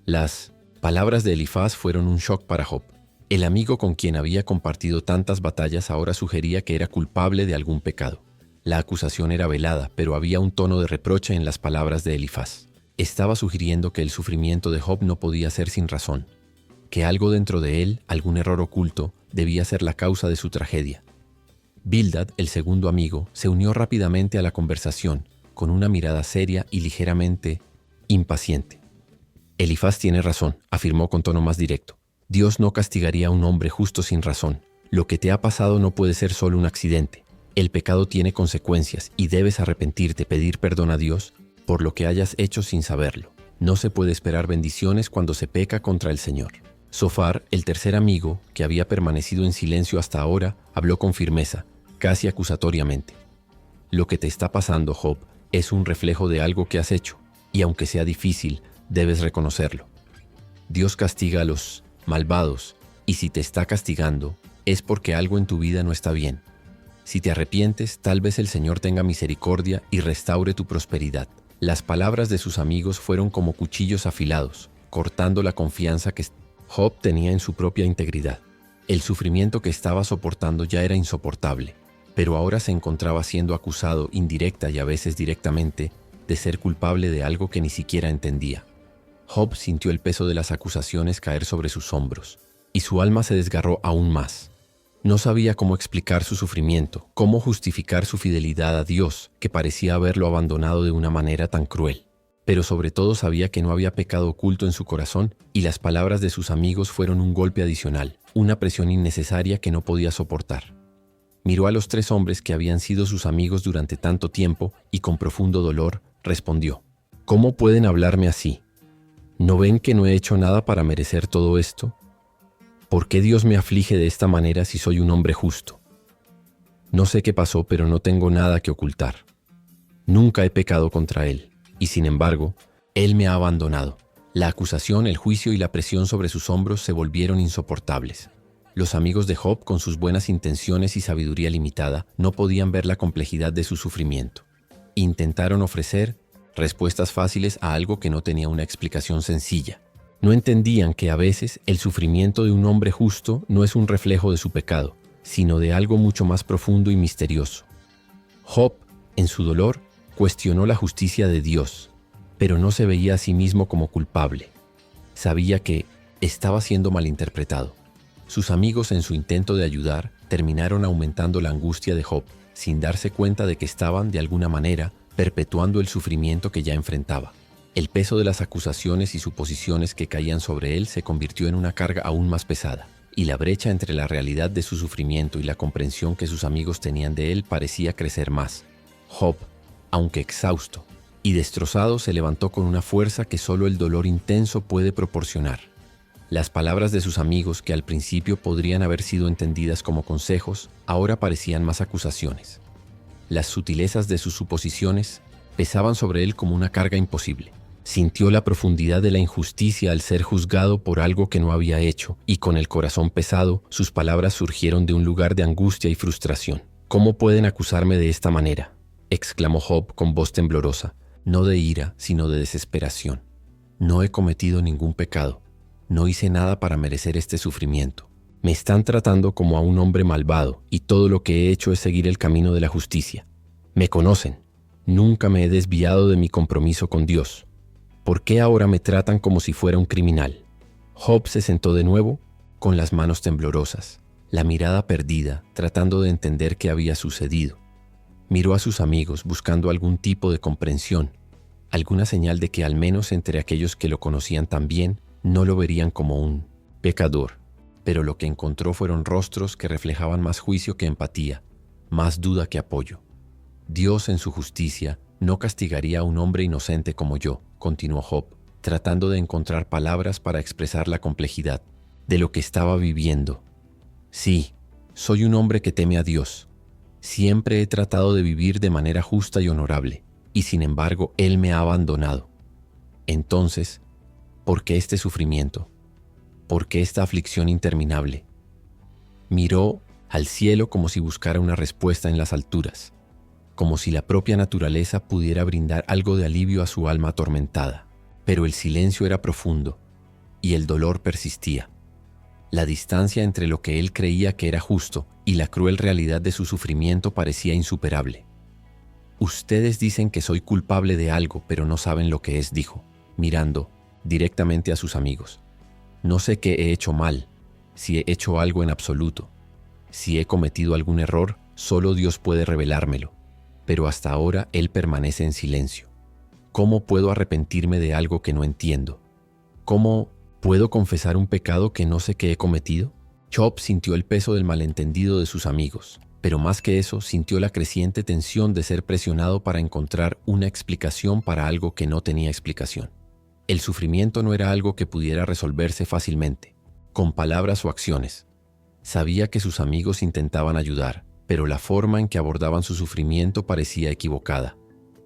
Las palabras de Elifaz fueron un shock para Job. El amigo con quien había compartido tantas batallas ahora sugería que era culpable de algún pecado. La acusación era velada, pero había un tono de reproche en las palabras de Elifaz. Estaba sugiriendo que el sufrimiento de Job no podía ser sin razón, que algo dentro de él, algún error oculto, debía ser la causa de su tragedia. Bildad, el segundo amigo, se unió rápidamente a la conversación, con una mirada seria y ligeramente impaciente. Elifaz tiene razón, afirmó con tono más directo. Dios no castigaría a un hombre justo sin razón. Lo que te ha pasado no puede ser solo un accidente. El pecado tiene consecuencias y debes arrepentirte, pedir perdón a Dios por lo que hayas hecho sin saberlo. No se puede esperar bendiciones cuando se peca contra el Señor. Zofar, el tercer amigo, que había permanecido en silencio hasta ahora, habló con firmeza, casi acusatoriamente. Lo que te está pasando, Job, es un reflejo de algo que has hecho, y aunque sea difícil, debes reconocerlo. Dios castiga a los malvados, y si te está castigando, es porque algo en tu vida no está bien. Si te arrepientes, tal vez el Señor tenga misericordia y restaure tu prosperidad. Las palabras de sus amigos fueron como cuchillos afilados, cortando la confianza que Job tenía en su propia integridad. El sufrimiento que estaba soportando ya era insoportable, pero ahora se encontraba siendo acusado indirecta y a veces directamente de ser culpable de algo que ni siquiera entendía. Job sintió el peso de las acusaciones caer sobre sus hombros, y su alma se desgarró aún más. No sabía cómo explicar su sufrimiento, cómo justificar su fidelidad a Dios, que parecía haberlo abandonado de una manera tan cruel. Pero sobre todo sabía que no había pecado oculto en su corazón, y las palabras de sus amigos fueron un golpe adicional, una presión innecesaria que no podía soportar. Miró a los tres hombres que habían sido sus amigos durante tanto tiempo y con profundo dolor respondió: ¿Cómo pueden hablarme así? ¿No ven que no he hecho nada para merecer todo esto? ¿Por qué Dios me aflige de esta manera si soy un hombre justo? No sé qué pasó, pero no tengo nada que ocultar. Nunca he pecado contra Él, y sin embargo, Él me ha abandonado. La acusación, el juicio y la presión sobre sus hombros se volvieron insoportables. Los amigos de Job, con sus buenas intenciones y sabiduría limitada, no podían ver la complejidad de su sufrimiento. Intentaron ofrecer respuestas fáciles a algo que no tenía una explicación sencilla. No entendían que a veces el sufrimiento de un hombre justo no es un reflejo de su pecado, sino de algo mucho más profundo y misterioso. Job, en su dolor, cuestionó la justicia de Dios, pero no se veía a sí mismo como culpable. Sabía que estaba siendo malinterpretado. Sus amigos, en su intento de ayudar, terminaron aumentando la angustia de Job, sin darse cuenta de que estaban, de alguna manera, perpetuando el sufrimiento que ya enfrentaba. El peso de las acusaciones y suposiciones que caían sobre él se convirtió en una carga aún más pesada, y la brecha entre la realidad de su sufrimiento y la comprensión que sus amigos tenían de él parecía crecer más. Job, aunque exhausto y destrozado, se levantó con una fuerza que solo el dolor intenso puede proporcionar. Las palabras de sus amigos, que al principio podrían haber sido entendidas como consejos, ahora parecían más acusaciones. Las sutilezas de sus suposiciones pesaban sobre él como una carga imposible. Sintió la profundidad de la injusticia al ser juzgado por algo que no había hecho, y con el corazón pesado, sus palabras surgieron de un lugar de angustia y frustración. «¿Cómo pueden acusarme de esta manera?», exclamó Job con voz temblorosa, no de ira, sino de desesperación. «No he cometido ningún pecado. No hice nada para merecer este sufrimiento. Me están tratando como a un hombre malvado, y todo lo que he hecho es seguir el camino de la justicia. Me conocen. Nunca me he desviado de mi compromiso con Dios. ¿Por qué ahora me tratan como si fuera un criminal?». Job se sentó de nuevo, con las manos temblorosas, la mirada perdida, tratando de entender qué había sucedido. Miró a sus amigos buscando algún tipo de comprensión, alguna señal de que al menos entre aquellos que lo conocían tan bien, no lo verían como un pecador. Pero lo que encontró fueron rostros que reflejaban más juicio que empatía, más duda que apoyo. Dios, en su justicia, No castigaría a un hombre inocente como yo, continuó Job, tratando de encontrar palabras para expresar la complejidad de lo que estaba viviendo. Sí, soy un hombre que teme a Dios. Siempre he tratado de vivir de manera justa y honorable, y sin embargo Él me ha abandonado. Entonces, ¿por qué este sufrimiento? ¿Por qué esta aflicción interminable? Miró al cielo como si buscara una respuesta en las alturas, como si la propia naturaleza pudiera brindar algo de alivio a su alma atormentada. Pero el silencio era profundo y el dolor persistía. La distancia entre lo que él creía que era justo y la cruel realidad de su sufrimiento parecía insuperable. Ustedes dicen que soy culpable de algo, pero no saben lo que es, dijo, mirando directamente a sus amigos. No sé qué he hecho mal, si he hecho algo en absoluto. Si he cometido algún error, solo Dios puede revelármelo, pero hasta ahora Él permanece en silencio. ¿Cómo puedo arrepentirme de algo que no entiendo? ¿Cómo puedo confesar un pecado que no sé que he cometido? Job sintió el peso del malentendido de sus amigos, pero más que eso, sintió la creciente tensión de ser presionado para encontrar una explicación para algo que no tenía explicación. El sufrimiento no era algo que pudiera resolverse fácilmente, con palabras o acciones. Sabía que sus amigos intentaban ayudar, pero la forma en que abordaban su sufrimiento parecía equivocada.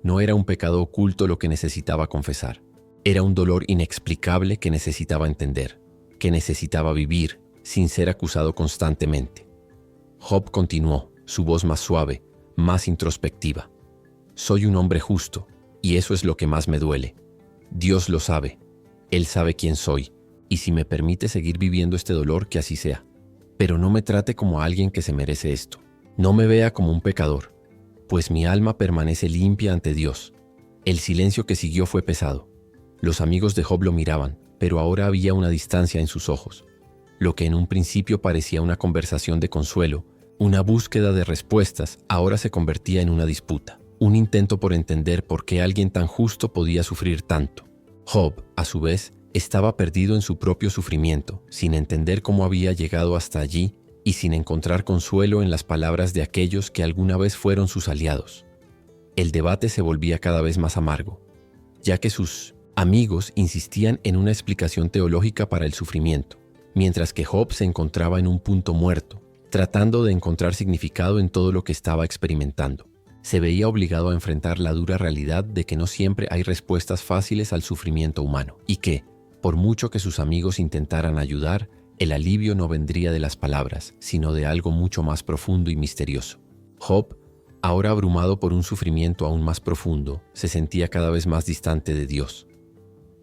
No era un pecado oculto lo que necesitaba confesar. Era un dolor inexplicable que necesitaba entender, que necesitaba vivir sin ser acusado constantemente. Job continuó, su voz más suave, más introspectiva. Soy un hombre justo, y eso es lo que más me duele. Dios lo sabe. Él sabe quién soy, y si me permite seguir viviendo este dolor, que así sea. Pero no me trate como alguien que se merece esto. No me vea como un pecador, pues mi alma permanece limpia ante Dios. El silencio que siguió fue pesado. Los amigos de Job lo miraban, pero ahora había una distancia en sus ojos. Lo que en un principio parecía una conversación de consuelo, una búsqueda de respuestas, ahora se convertía en una disputa, un intento por entender por qué alguien tan justo podía sufrir tanto. Job, a su vez, estaba perdido en su propio sufrimiento, sin entender cómo había llegado hasta allí y sin encontrar consuelo en las palabras de aquellos que alguna vez fueron sus aliados. El debate se volvía cada vez más amargo, ya que sus amigos insistían en una explicación teológica para el sufrimiento, mientras que Job se encontraba en un punto muerto, tratando de encontrar significado en todo lo que estaba experimentando. Se veía obligado a enfrentar la dura realidad de que no siempre hay respuestas fáciles al sufrimiento humano, y que, por mucho que sus amigos intentaran ayudar, el alivio no vendría de las palabras, sino de algo mucho más profundo y misterioso. Job, ahora abrumado por un sufrimiento aún más profundo, se sentía cada vez más distante de Dios.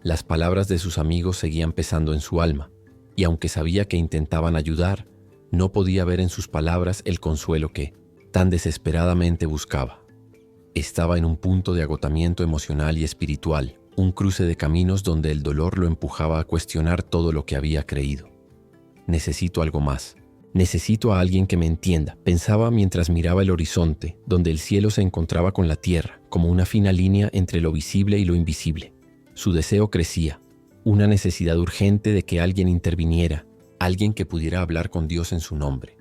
Las palabras de sus amigos seguían pesando en su alma, y aunque sabía que intentaban ayudar, no podía ver en sus palabras el consuelo que tan desesperadamente buscaba. Estaba en un punto de agotamiento emocional y espiritual, un cruce de caminos donde el dolor lo empujaba a cuestionar todo lo que había creído. Necesito algo más. Necesito a alguien que me entienda, pensaba mientras miraba el horizonte, donde el cielo se encontraba con la tierra, como una fina línea entre lo visible y lo invisible. Su deseo crecía, una necesidad urgente de que alguien interviniera, alguien que pudiera hablar con Dios en su nombre,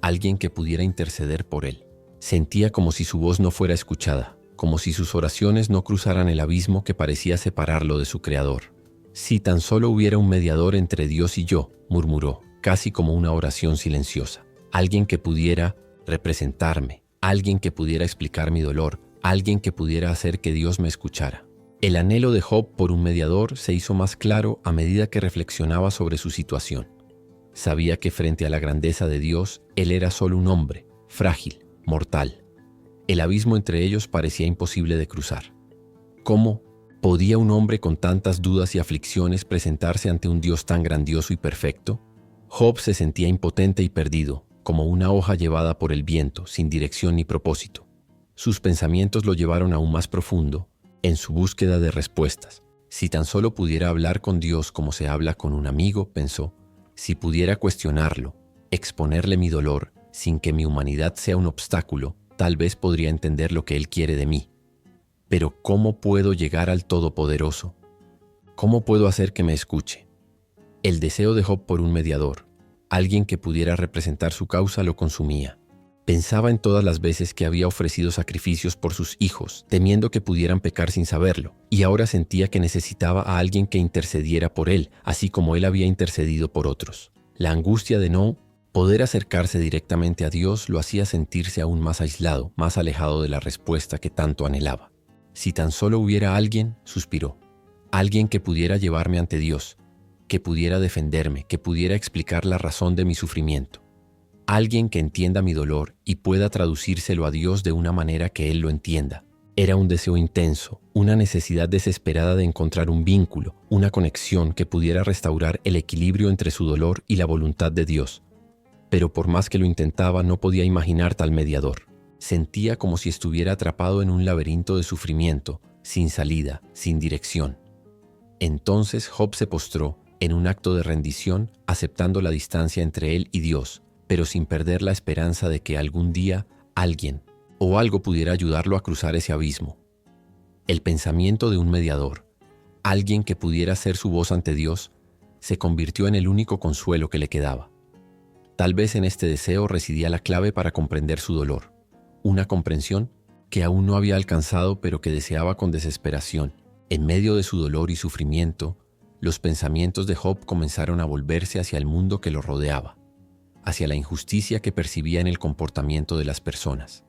alguien que pudiera interceder por él. Sentía como si su voz no fuera escuchada, como si sus oraciones no cruzaran el abismo que parecía separarlo de su Creador. Si tan solo hubiera un mediador entre Dios y yo, murmuró, casi como una oración silenciosa. Alguien que pudiera representarme, alguien que pudiera explicar mi dolor, alguien que pudiera hacer que Dios me escuchara. El anhelo de Job por un mediador se hizo más claro a medida que reflexionaba sobre su situación. Sabía que frente a la grandeza de Dios, él era solo un hombre, frágil, mortal. El abismo entre ellos parecía imposible de cruzar. ¿Cómo podía un hombre con tantas dudas y aflicciones presentarse ante un Dios tan grandioso y perfecto? Job se sentía impotente y perdido, como una hoja llevada por el viento, sin dirección ni propósito. Sus pensamientos lo llevaron aún más profundo, en su búsqueda de respuestas. Si tan solo pudiera hablar con Dios como se habla con un amigo, pensó, si pudiera cuestionarlo, exponerle mi dolor, sin que mi humanidad sea un obstáculo, tal vez podría entender lo que Él quiere de mí. Pero ¿cómo puedo llegar al Todopoderoso? ¿Cómo puedo hacer que me escuche? El deseo de Job por un mediador, alguien que pudiera representar su causa, lo consumía. Pensaba en todas las veces que había ofrecido sacrificios por sus hijos, temiendo que pudieran pecar sin saberlo, y ahora sentía que necesitaba a alguien que intercediera por él, así como él había intercedido por otros. La angustia de no poder acercarse directamente a Dios lo hacía sentirse aún más aislado, más alejado de la respuesta que tanto anhelaba. Si tan solo hubiera alguien, suspiró, alguien que pudiera llevarme ante Dios, que pudiera defenderme, que pudiera explicar la razón de mi sufrimiento. Alguien que entienda mi dolor y pueda traducírselo a Dios de una manera que Él lo entienda. Era un deseo intenso, una necesidad desesperada de encontrar un vínculo, una conexión que pudiera restaurar el equilibrio entre su dolor y la voluntad de Dios. Pero por más que lo intentaba, no podía imaginar tal mediador. Sentía como si estuviera atrapado en un laberinto de sufrimiento, sin salida, sin dirección. Entonces Job se postró, en un acto de rendición, aceptando la distancia entre él y Dios, pero sin perder la esperanza de que algún día alguien o algo pudiera ayudarlo a cruzar ese abismo. El pensamiento de un mediador, alguien que pudiera ser su voz ante Dios, se convirtió en el único consuelo que le quedaba. Tal vez en este deseo residía la clave para comprender su dolor, una comprensión que aún no había alcanzado pero que deseaba con desesperación. En medio de su dolor y sufrimiento, los pensamientos de Job comenzaron a volverse hacia el mundo que lo rodeaba, hacia la injusticia que percibía en el comportamiento de las personas.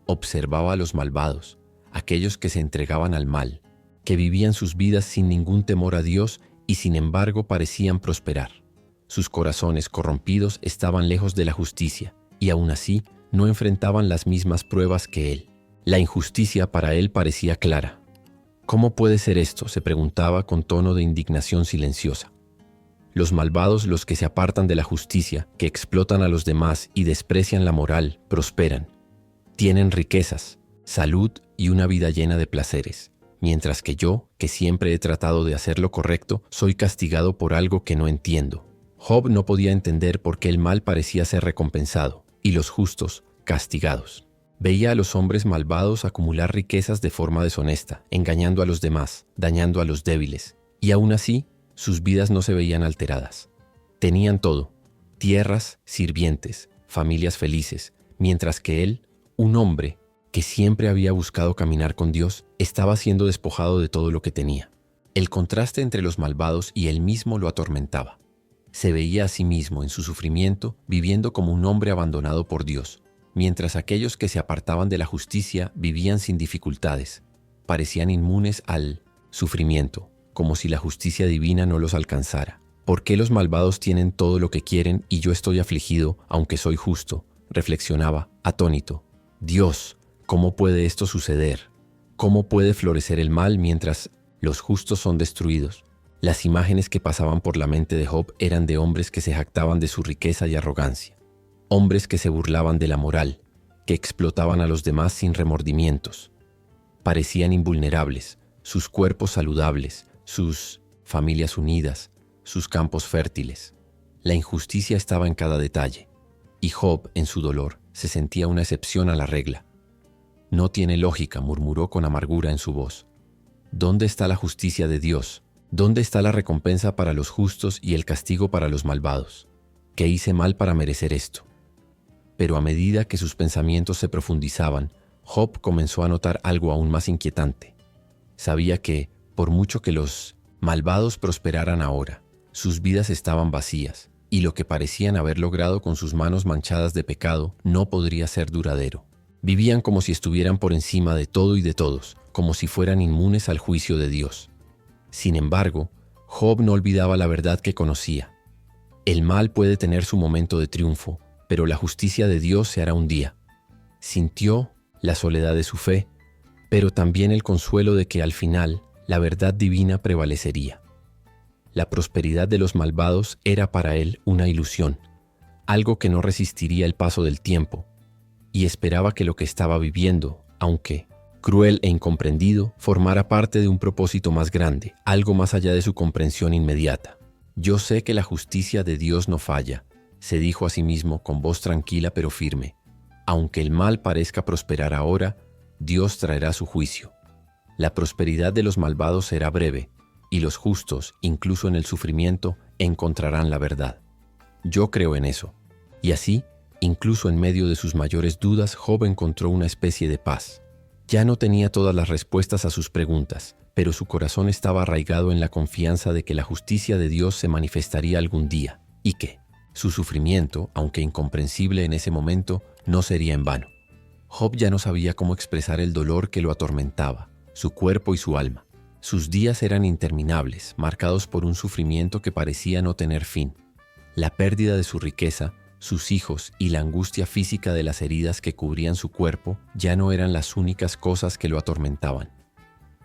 Observaba a los malvados, aquellos que se entregaban al mal, que vivían sus vidas sin ningún temor a Dios y sin embargo parecían prosperar. Sus corazones corrompidos estaban lejos de la justicia y aún así no enfrentaban las mismas pruebas que él. La injusticia para él parecía clara. ¿Cómo puede ser esto?, se preguntaba con tono de indignación silenciosa. Los malvados, los que se apartan de la justicia, que explotan a los demás y desprecian la moral, prosperan. Tienen riquezas, salud y una vida llena de placeres, mientras que yo, que siempre he tratado de hacer lo correcto, soy castigado por algo que no entiendo. Job no podía entender por qué el mal parecía ser recompensado y los justos castigados. Veía a los hombres malvados acumular riquezas de forma deshonesta, engañando a los demás, dañando a los débiles, y aún así, sus vidas no se veían alteradas. Tenían todo: tierras, sirvientes, familias felices, mientras que él, un hombre que siempre había buscado caminar con Dios, estaba siendo despojado de todo lo que tenía. El contraste entre los malvados y él mismo lo atormentaba. Se veía a sí mismo en su sufrimiento viviendo como un hombre abandonado por Dios, mientras aquellos que se apartaban de la justicia vivían sin dificultades, parecían inmunes al sufrimiento, como si la justicia divina no los alcanzara. ¿Por qué los malvados tienen todo lo que quieren y yo estoy afligido, aunque soy justo?, reflexionaba, atónito. Dios, ¿cómo puede esto suceder? ¿Cómo puede florecer el mal mientras los justos son destruidos? Las imágenes que pasaban por la mente de Job eran de hombres que se jactaban de su riqueza y arrogancia, hombres que se burlaban de la moral, que explotaban a los demás sin remordimientos. Parecían invulnerables, sus cuerpos saludables, sus familias unidas, sus campos fértiles. La injusticia estaba en cada detalle, y Job, en su dolor, se sentía una excepción a la regla. No tiene lógica, murmuró con amargura en su voz. ¿Dónde está la justicia de Dios? ¿Dónde está la recompensa para los justos y el castigo para los malvados? ¿Qué hice mal para merecer esto? Pero a medida que sus pensamientos se profundizaban, Job comenzó a notar algo aún más inquietante. Sabía que, por mucho que los malvados prosperaran ahora, sus vidas estaban vacías, y lo que parecían haber logrado con sus manos manchadas de pecado no podría ser duradero. Vivían como si estuvieran por encima de todo y de todos, como si fueran inmunes al juicio de Dios. Sin embargo, Job no olvidaba la verdad que conocía. El mal puede tener su momento de triunfo, pero la justicia de Dios se hará un día. Sintió la soledad de su fe, pero también el consuelo de que al final la verdad divina prevalecería. La prosperidad de los malvados era para él una ilusión, algo que no resistiría el paso del tiempo, y esperaba que lo que estaba viviendo, aunque cruel e incomprendido, formara parte de un propósito más grande, algo más allá de su comprensión inmediata. Yo sé que la justicia de Dios no falla, se dijo a sí mismo con voz tranquila pero firme. Aunque el mal parezca prosperar ahora, Dios traerá su juicio. La prosperidad de los malvados será breve, y los justos, incluso en el sufrimiento, encontrarán la verdad. Yo creo en eso. Y así, Incluso en medio de sus mayores dudas, Job encontró una especie de paz. Ya no tenía todas las respuestas a sus preguntas, pero su corazón estaba arraigado en la confianza de que la justicia de Dios se manifestaría algún día, y que su sufrimiento, aunque incomprensible en ese momento, no sería en vano. Job ya no sabía cómo expresar el dolor que lo atormentaba, su cuerpo y su alma. Sus días eran interminables, marcados por un sufrimiento que parecía no tener fin. La pérdida de su riqueza, sus hijos y la angustia física de las heridas que cubrían su cuerpo ya no eran las únicas cosas que lo atormentaban.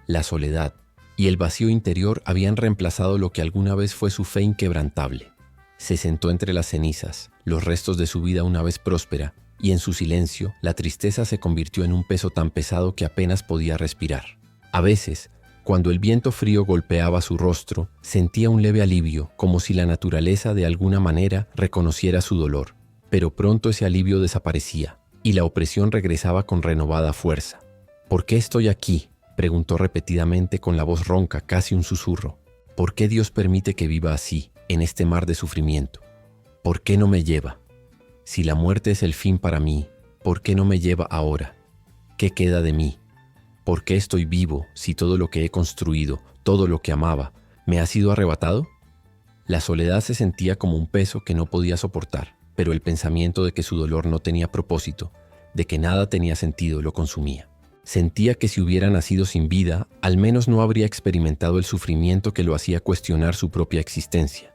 La soledad y el vacío interior habían reemplazado lo que alguna vez fue su fe inquebrantable. Se sentó entre las cenizas, los restos de su vida una vez próspera, y en su silencio la tristeza se convirtió en un peso tan pesado que apenas podía respirar. A veces, cuando el viento frío golpeaba su rostro, sentía un leve alivio, como si la naturaleza de alguna manera reconociera su dolor. Pero pronto ese alivio desaparecía, y la opresión regresaba con renovada fuerza. ¿Por qué estoy aquí?, preguntó repetidamente con la voz ronca, casi un susurro. ¿Por qué Dios permite que viva así, en este mar de sufrimiento? ¿Por qué no me lleva? Si la muerte es el fin para mí, ¿por qué no me lleva ahora? ¿Qué queda de mí? ¿Por qué estoy vivo si todo lo que he construido, todo lo que amaba, me ha sido arrebatado? La soledad se sentía como un peso que no podía soportar, pero el pensamiento de que su dolor no tenía propósito, de que nada tenía sentido, lo consumía. Sentía que si hubiera nacido sin vida, al menos no habría experimentado el sufrimiento que lo hacía cuestionar su propia existencia.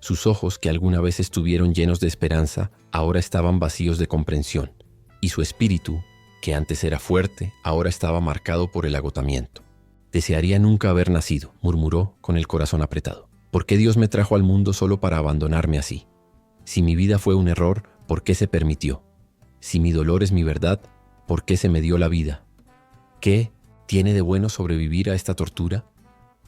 Sus ojos, que alguna vez estuvieron llenos de esperanza, ahora estaban vacíos de comprensión, y su espíritu, que antes era fuerte, ahora estaba marcado por el agotamiento. Desearía nunca haber nacido, murmuró con el corazón apretado. ¿Por qué Dios me trajo al mundo solo para abandonarme así? Si mi vida fue un error, ¿por qué se permitió? Si mi dolor es mi verdad, ¿por qué se me dio la vida? ¿Qué tiene de bueno sobrevivir a esta tortura?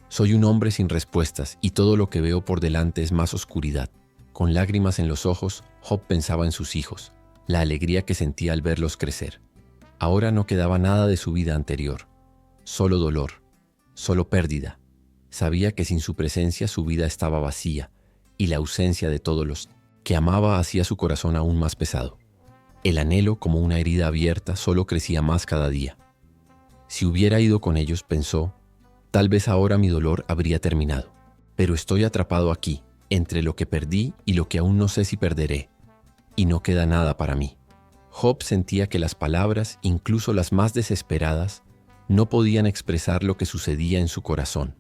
Soy un hombre sin respuestas y todo lo que veo por delante es más oscuridad. Con lágrimas en los ojos, Job pensaba en sus hijos, la alegría que sentía al verlos crecer. Ahora no quedaba nada de su vida anterior, solo dolor, solo pérdida. Sabía que sin su presencia su vida estaba vacía y la ausencia de todos los que amaba hacía su corazón aún más pesado. El anhelo, como una herida abierta, solo crecía más cada día. Si hubiera ido con ellos, pensó, tal vez ahora mi dolor habría terminado. Pero estoy atrapado aquí, entre lo que perdí y lo que aún no sé si perderé, y no queda nada para mí. Job sentía que las palabras, incluso las más desesperadas, no podían expresar lo que sucedía en su corazón.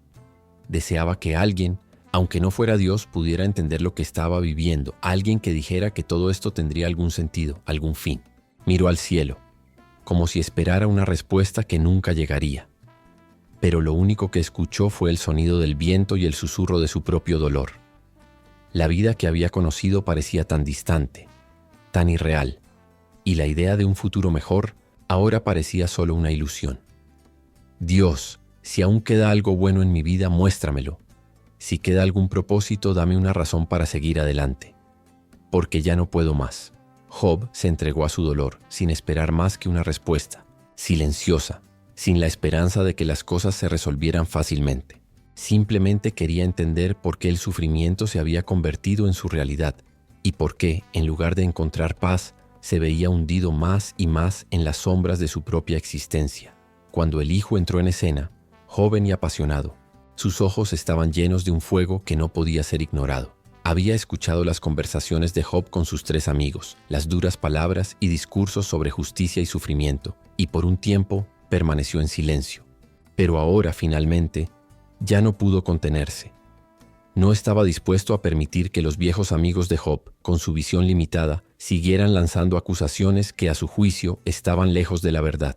Deseaba que alguien, aunque no fuera Dios, pudiera entender lo que estaba viviendo, alguien que dijera que todo esto tendría algún sentido, algún fin. Miró al cielo, como si esperara una respuesta que nunca llegaría. Pero lo único que escuchó fue el sonido del viento y el susurro de su propio dolor. La vida que había conocido parecía tan distante, tan irreal, y la idea de un futuro mejor ahora parecía solo una ilusión. Dios, si aún queda algo bueno en mi vida, muéstramelo. Si queda algún propósito, dame una razón para seguir adelante. Porque ya no puedo más. Job se entregó a su dolor, sin esperar más que una respuesta, silenciosa, sin la esperanza de que las cosas se resolvieran fácilmente. Simplemente quería entender por qué el sufrimiento se había convertido en su realidad y por qué, en lugar de encontrar paz, se veía hundido más y más en las sombras de su propia existencia. Cuando el hijo entró en escena, joven y apasionado, sus ojos estaban llenos de un fuego que no podía ser ignorado. Había escuchado las conversaciones de Job con sus 3 amigos, las duras palabras y discursos sobre justicia y sufrimiento, y por un tiempo permaneció en silencio. Pero ahora, finalmente, ya no pudo contenerse. No estaba dispuesto a permitir que los viejos amigos de Job, con su visión limitada, siguieran lanzando acusaciones que a su juicio estaban lejos de la verdad.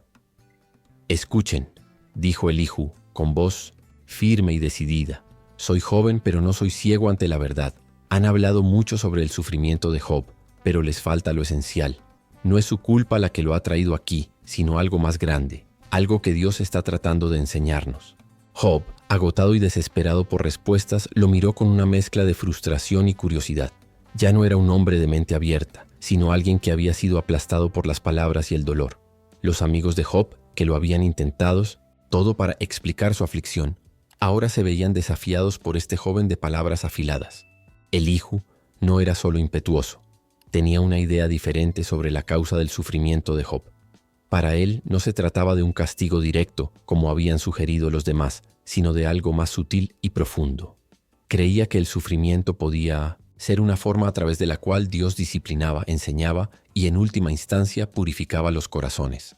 «Escuchen», dijo Elihu, con voz firme y decidida. «Soy joven, pero no soy ciego ante la verdad. Han hablado mucho sobre el sufrimiento de Job, pero les falta lo esencial. No es su culpa la que lo ha traído aquí, sino algo más grande, algo que Dios está tratando de enseñarnos». Job, agotado y desesperado por respuestas, lo miró con una mezcla de frustración y curiosidad. Ya no era un hombre de mente abierta, sino alguien que había sido aplastado por las palabras y el dolor. Los amigos de Job, que lo habían intentado, todo para explicar su aflicción, ahora se veían desafiados por este joven de palabras afiladas. Elihu no era solo impetuoso, tenía una idea diferente sobre la causa del sufrimiento de Job. Para él no se trataba de un castigo directo, como habían sugerido los demás, sino de algo más sutil y profundo. Creía que el sufrimiento podía ser una forma a través de la cual Dios disciplinaba, enseñaba y en última instancia purificaba los corazones.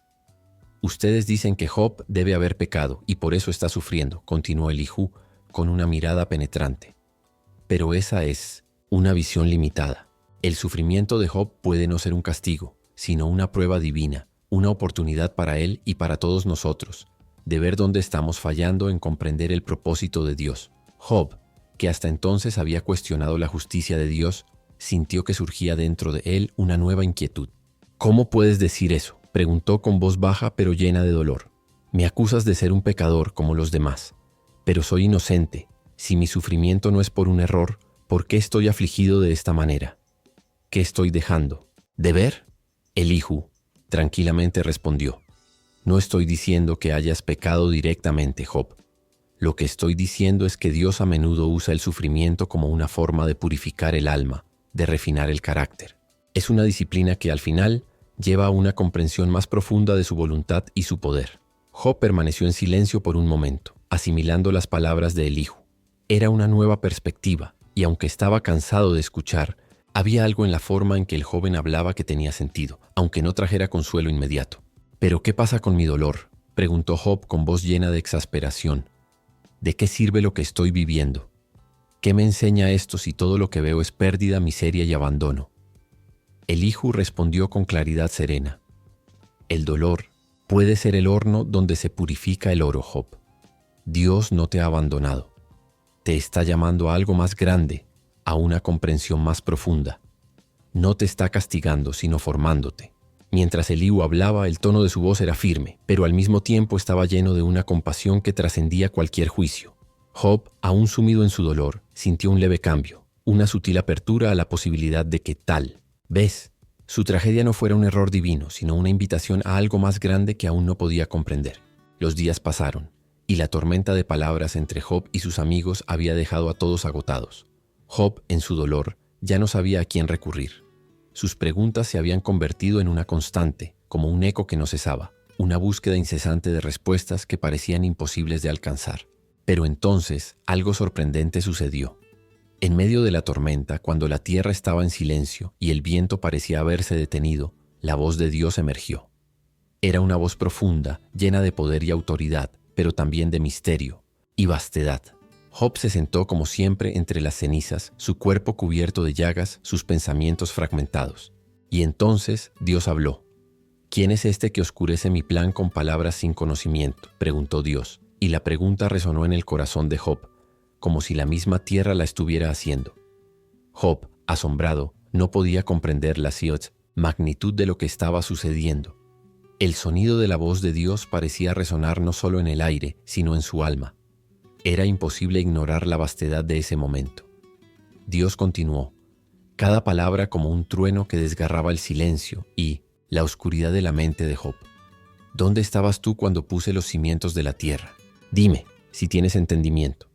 Ustedes dicen que Job debe haber pecado y por eso está sufriendo, continuó Elihu con una mirada penetrante. Pero esa es una visión limitada. El sufrimiento de Job puede no ser un castigo, sino una prueba divina, una oportunidad para él y para todos nosotros, de ver dónde estamos fallando en comprender el propósito de Dios. Job, que hasta entonces había cuestionado la justicia de Dios, sintió que surgía dentro de él una nueva inquietud. ¿Cómo puedes decir eso?, preguntó con voz baja pero llena de dolor. Me acusas de ser un pecador como los demás, pero soy inocente. Si mi sufrimiento no es por un error, ¿por qué estoy afligido de esta manera? ¿Qué estoy dejando de ver? Elihu tranquilamente respondió. No estoy diciendo que hayas pecado directamente, Job. Lo que estoy diciendo es que Dios a menudo usa el sufrimiento como una forma de purificar el alma, de refinar el carácter. Es una disciplina que al final lleva a una comprensión más profunda de su voluntad y su poder. Job permaneció en silencio por un momento, asimilando las palabras de Elihu. Era una nueva perspectiva, y aunque estaba cansado de escuchar, había algo en la forma en que el joven hablaba que tenía sentido, aunque no trajera consuelo inmediato. ¿Pero qué pasa con mi dolor?, preguntó Job con voz llena de exasperación. ¿De qué sirve lo que estoy viviendo? ¿Qué me enseña esto si todo lo que veo es pérdida, miseria y abandono? Elihu respondió con claridad serena. El dolor puede ser el horno donde se purifica el oro, Job. Dios no te ha abandonado. Te está llamando a algo más grande, a una comprensión más profunda. No te está castigando, sino formándote. Mientras Elihu hablaba, el tono de su voz era firme, pero al mismo tiempo estaba lleno de una compasión que trascendía cualquier juicio. Job, aún sumido en su dolor, sintió un leve cambio, una sutil apertura a la posibilidad de que tal vez su tragedia no fuera un error divino, sino una invitación a algo más grande que aún no podía comprender. Los días pasaron, y la tormenta de palabras entre Job y sus amigos había dejado a todos agotados. Job, en su dolor, ya no sabía a quién recurrir. Sus preguntas se habían convertido en una constante, como un eco que no cesaba, una búsqueda incesante de respuestas que parecían imposibles de alcanzar. Pero entonces algo sorprendente sucedió. En medio de la tormenta, cuando la tierra estaba en silencio y el viento parecía haberse detenido, la voz de Dios emergió. Era una voz profunda, llena de poder y autoridad, pero también de misterio y vastedad. Job se sentó como siempre entre las cenizas, su cuerpo cubierto de llagas, sus pensamientos fragmentados. Y entonces Dios habló. ¿Quién es este que oscurece mi plan con palabras sin conocimiento?, preguntó Dios, y la pregunta resonó en el corazón de Job, como si la misma tierra la estuviera haciendo. Job, asombrado, no podía comprender la magnitud de lo que estaba sucediendo. El sonido de la voz de Dios parecía resonar no solo en el aire, sino en su alma. Era imposible ignorar la vastedad de ese momento. Dios continuó, cada palabra como un trueno que desgarraba el silencio y la oscuridad de la mente de Job. ¿Dónde estabas tú cuando puse los cimientos de la tierra? Dime, si tienes entendimiento.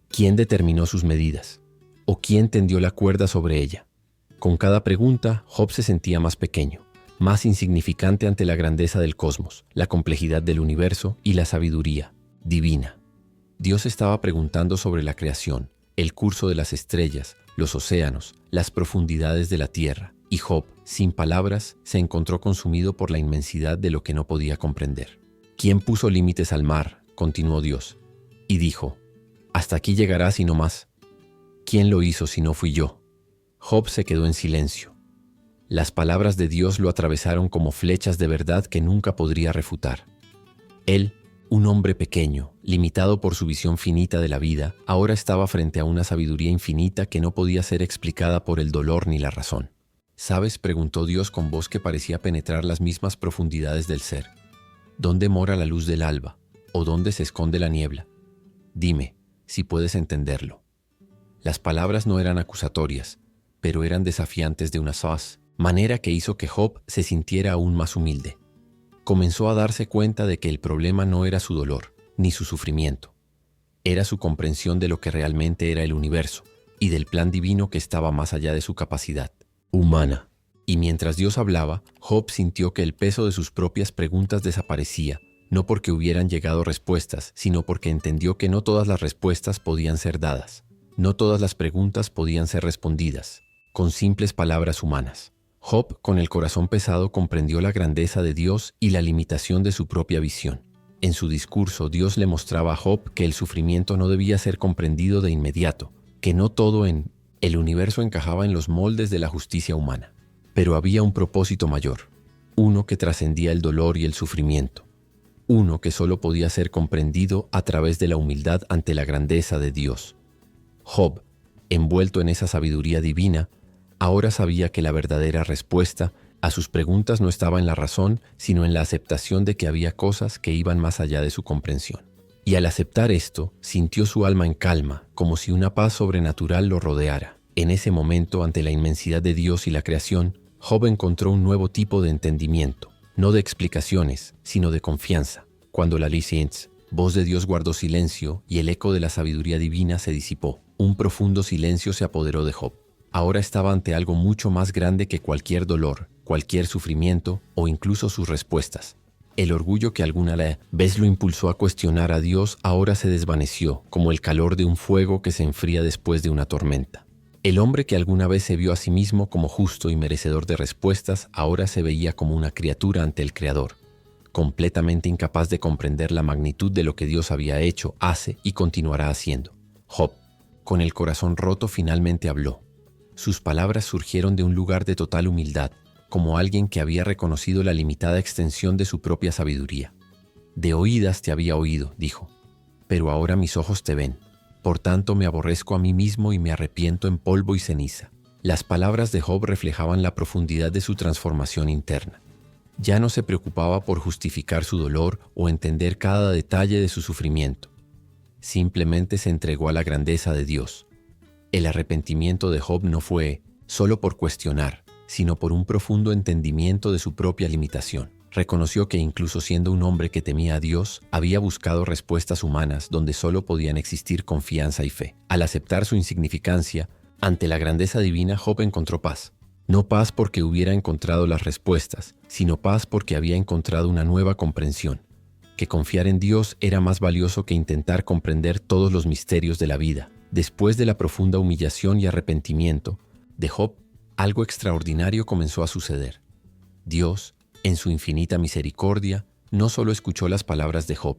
¿Quién determinó sus medidas? ¿O quién tendió la cuerda sobre ella? Con cada pregunta, Job se sentía más pequeño, más insignificante ante la grandeza del cosmos, la complejidad del universo y la sabiduría divina. Dios estaba preguntando sobre la creación, el curso de las estrellas, los océanos, las profundidades de la tierra, y Job, sin palabras, se encontró consumido por la inmensidad de lo que no podía comprender. ¿Quién puso límites al mar?, continuó Dios, y dijo, hasta aquí llegarás y no más. ¿Quién lo hizo si no fui yo? Job se quedó en silencio. Las palabras de Dios lo atravesaron como flechas de verdad que nunca podría refutar. Él, un hombre pequeño, limitado por su visión finita de la vida, ahora estaba frente a una sabiduría infinita que no podía ser explicada por el dolor ni la razón. ¿Sabes?, preguntó Dios con voz que parecía penetrar las mismas profundidades del ser. ¿Dónde mora la luz del alba? ¿O dónde se esconde la niebla? Dime, si puedes entenderlo. Las palabras no eran acusatorias, pero eran desafiantes de una manera que hizo que Job se sintiera aún más humilde. Comenzó a darse cuenta de que el problema no era su dolor, ni su sufrimiento. Era su comprensión de lo que realmente era el universo y del plan divino que estaba más allá de su capacidad humana. Y mientras Dios hablaba, Job sintió que el peso de sus propias preguntas desaparecía, no porque hubieran llegado respuestas, sino porque entendió que no todas las respuestas podían ser dadas. No todas las preguntas podían ser respondidas con simples palabras humanas. Job, con el corazón pesado, comprendió la grandeza de Dios y la limitación de su propia visión. En su discurso, Dios le mostraba a Job que el sufrimiento no debía ser comprendido de inmediato, que no todo en el universo encajaba en los moldes de la justicia humana. Pero había un propósito mayor, uno que trascendía el dolor y el sufrimiento, uno que solo podía ser comprendido a través de la humildad ante la grandeza de Dios. Job, envuelto en esa sabiduría divina, ahora sabía que la verdadera respuesta a sus preguntas no estaba en la razón, sino en la aceptación de que había cosas que iban más allá de su comprensión. Y al aceptar esto, sintió su alma en calma, como si una paz sobrenatural lo rodeara. En ese momento, ante la inmensidad de Dios y la creación, Job encontró un nuevo tipo de entendimiento, no de explicaciones, sino de confianza. Cuando la voz de Dios guardó silencio y el eco de la sabiduría divina se disipó, un profundo silencio se apoderó de Job. Ahora estaba ante algo mucho más grande que cualquier dolor, cualquier sufrimiento o incluso sus respuestas. El orgullo que alguna vez lo impulsó a cuestionar a Dios ahora se desvaneció, como el calor de un fuego que se enfría después de una tormenta. El hombre que alguna vez se vio a sí mismo como justo y merecedor de respuestas, ahora se veía como una criatura ante el Creador, completamente incapaz de comprender la magnitud de lo que Dios había hecho, hace y continuará haciendo. Job, con el corazón roto, finalmente habló. Sus palabras surgieron de un lugar de total humildad, como alguien que había reconocido la limitada extensión de su propia sabiduría. De oídas te había oído, dijo, pero ahora mis ojos te ven. Por tanto me aborrezco a mí mismo y me arrepiento en polvo y ceniza. Las palabras de Job reflejaban la profundidad de su transformación interna. Ya no se preocupaba por justificar su dolor o entender cada detalle de su sufrimiento. Simplemente se entregó a la grandeza de Dios. El arrepentimiento de Job no fue solo por cuestionar, sino por un profundo entendimiento de su propia limitación. Reconoció que incluso siendo un hombre que temía a Dios, había buscado respuestas humanas donde solo podían existir confianza y fe. Al aceptar su insignificancia, ante la grandeza divina, Job encontró paz. No paz porque hubiera encontrado las respuestas, sino paz porque había encontrado una nueva comprensión, que confiar en Dios era más valioso que intentar comprender todos los misterios de la vida. Después de la profunda humillación y arrepentimiento de Job, algo extraordinario comenzó a suceder. Dios, en su infinita misericordia, no solo escuchó las palabras de Job,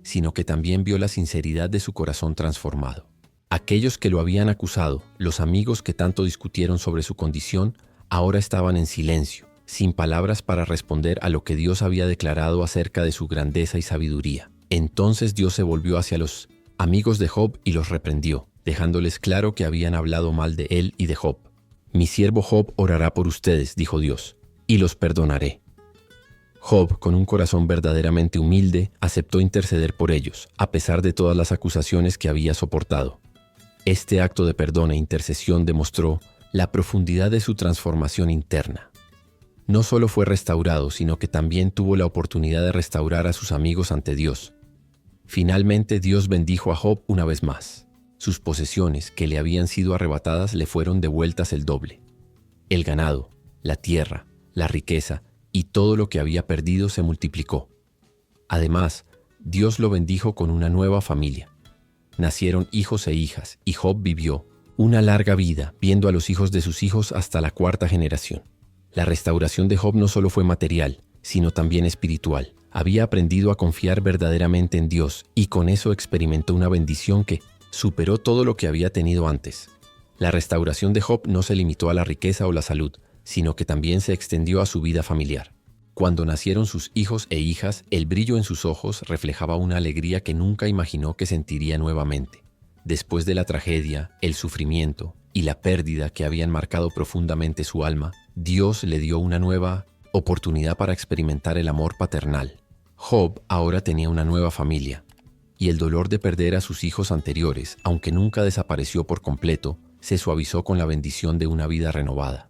sino que también vio la sinceridad de su corazón transformado. Aquellos que lo habían acusado, los amigos que tanto discutieron sobre su condición, ahora estaban en silencio, sin palabras para responder a lo que Dios había declarado acerca de su grandeza y sabiduría. Entonces Dios se volvió hacia los amigos de Job y los reprendió, dejándoles claro que habían hablado mal de él y de Job. Mi siervo Job orará por ustedes, dijo Dios, y los perdonaré. Job, con un corazón verdaderamente humilde, aceptó interceder por ellos, a pesar de todas las acusaciones que había soportado. Este acto de perdón e intercesión demostró la profundidad de su transformación interna. No solo fue restaurado, sino que también tuvo la oportunidad de restaurar a sus amigos ante Dios. Finalmente, Dios bendijo a Job una vez más. Sus posesiones, que le habían sido arrebatadas, le fueron devueltas el doble. El ganado, la tierra, la riqueza y todo lo que había perdido se multiplicó. Además, Dios lo bendijo con una nueva familia. Nacieron hijos e hijas, y Job vivió una larga vida, viendo a los hijos de sus hijos hasta la 4ª generación. La restauración de Job no solo fue material, sino también espiritual. Había aprendido a confiar verdaderamente en Dios, y con eso experimentó una bendición que superó todo lo que había tenido antes. La restauración de Job no se limitó a la riqueza o la salud, sino que también se extendió a su vida familiar. Cuando nacieron sus hijos e hijas, el brillo en sus ojos reflejaba una alegría que nunca imaginó que sentiría nuevamente. Después de la tragedia, el sufrimiento y la pérdida que habían marcado profundamente su alma, Dios le dio una nueva oportunidad para experimentar el amor paternal. Job ahora tenía una nueva familia, y el dolor de perder a sus hijos anteriores, aunque nunca desapareció por completo, se suavizó con la bendición de una vida renovada.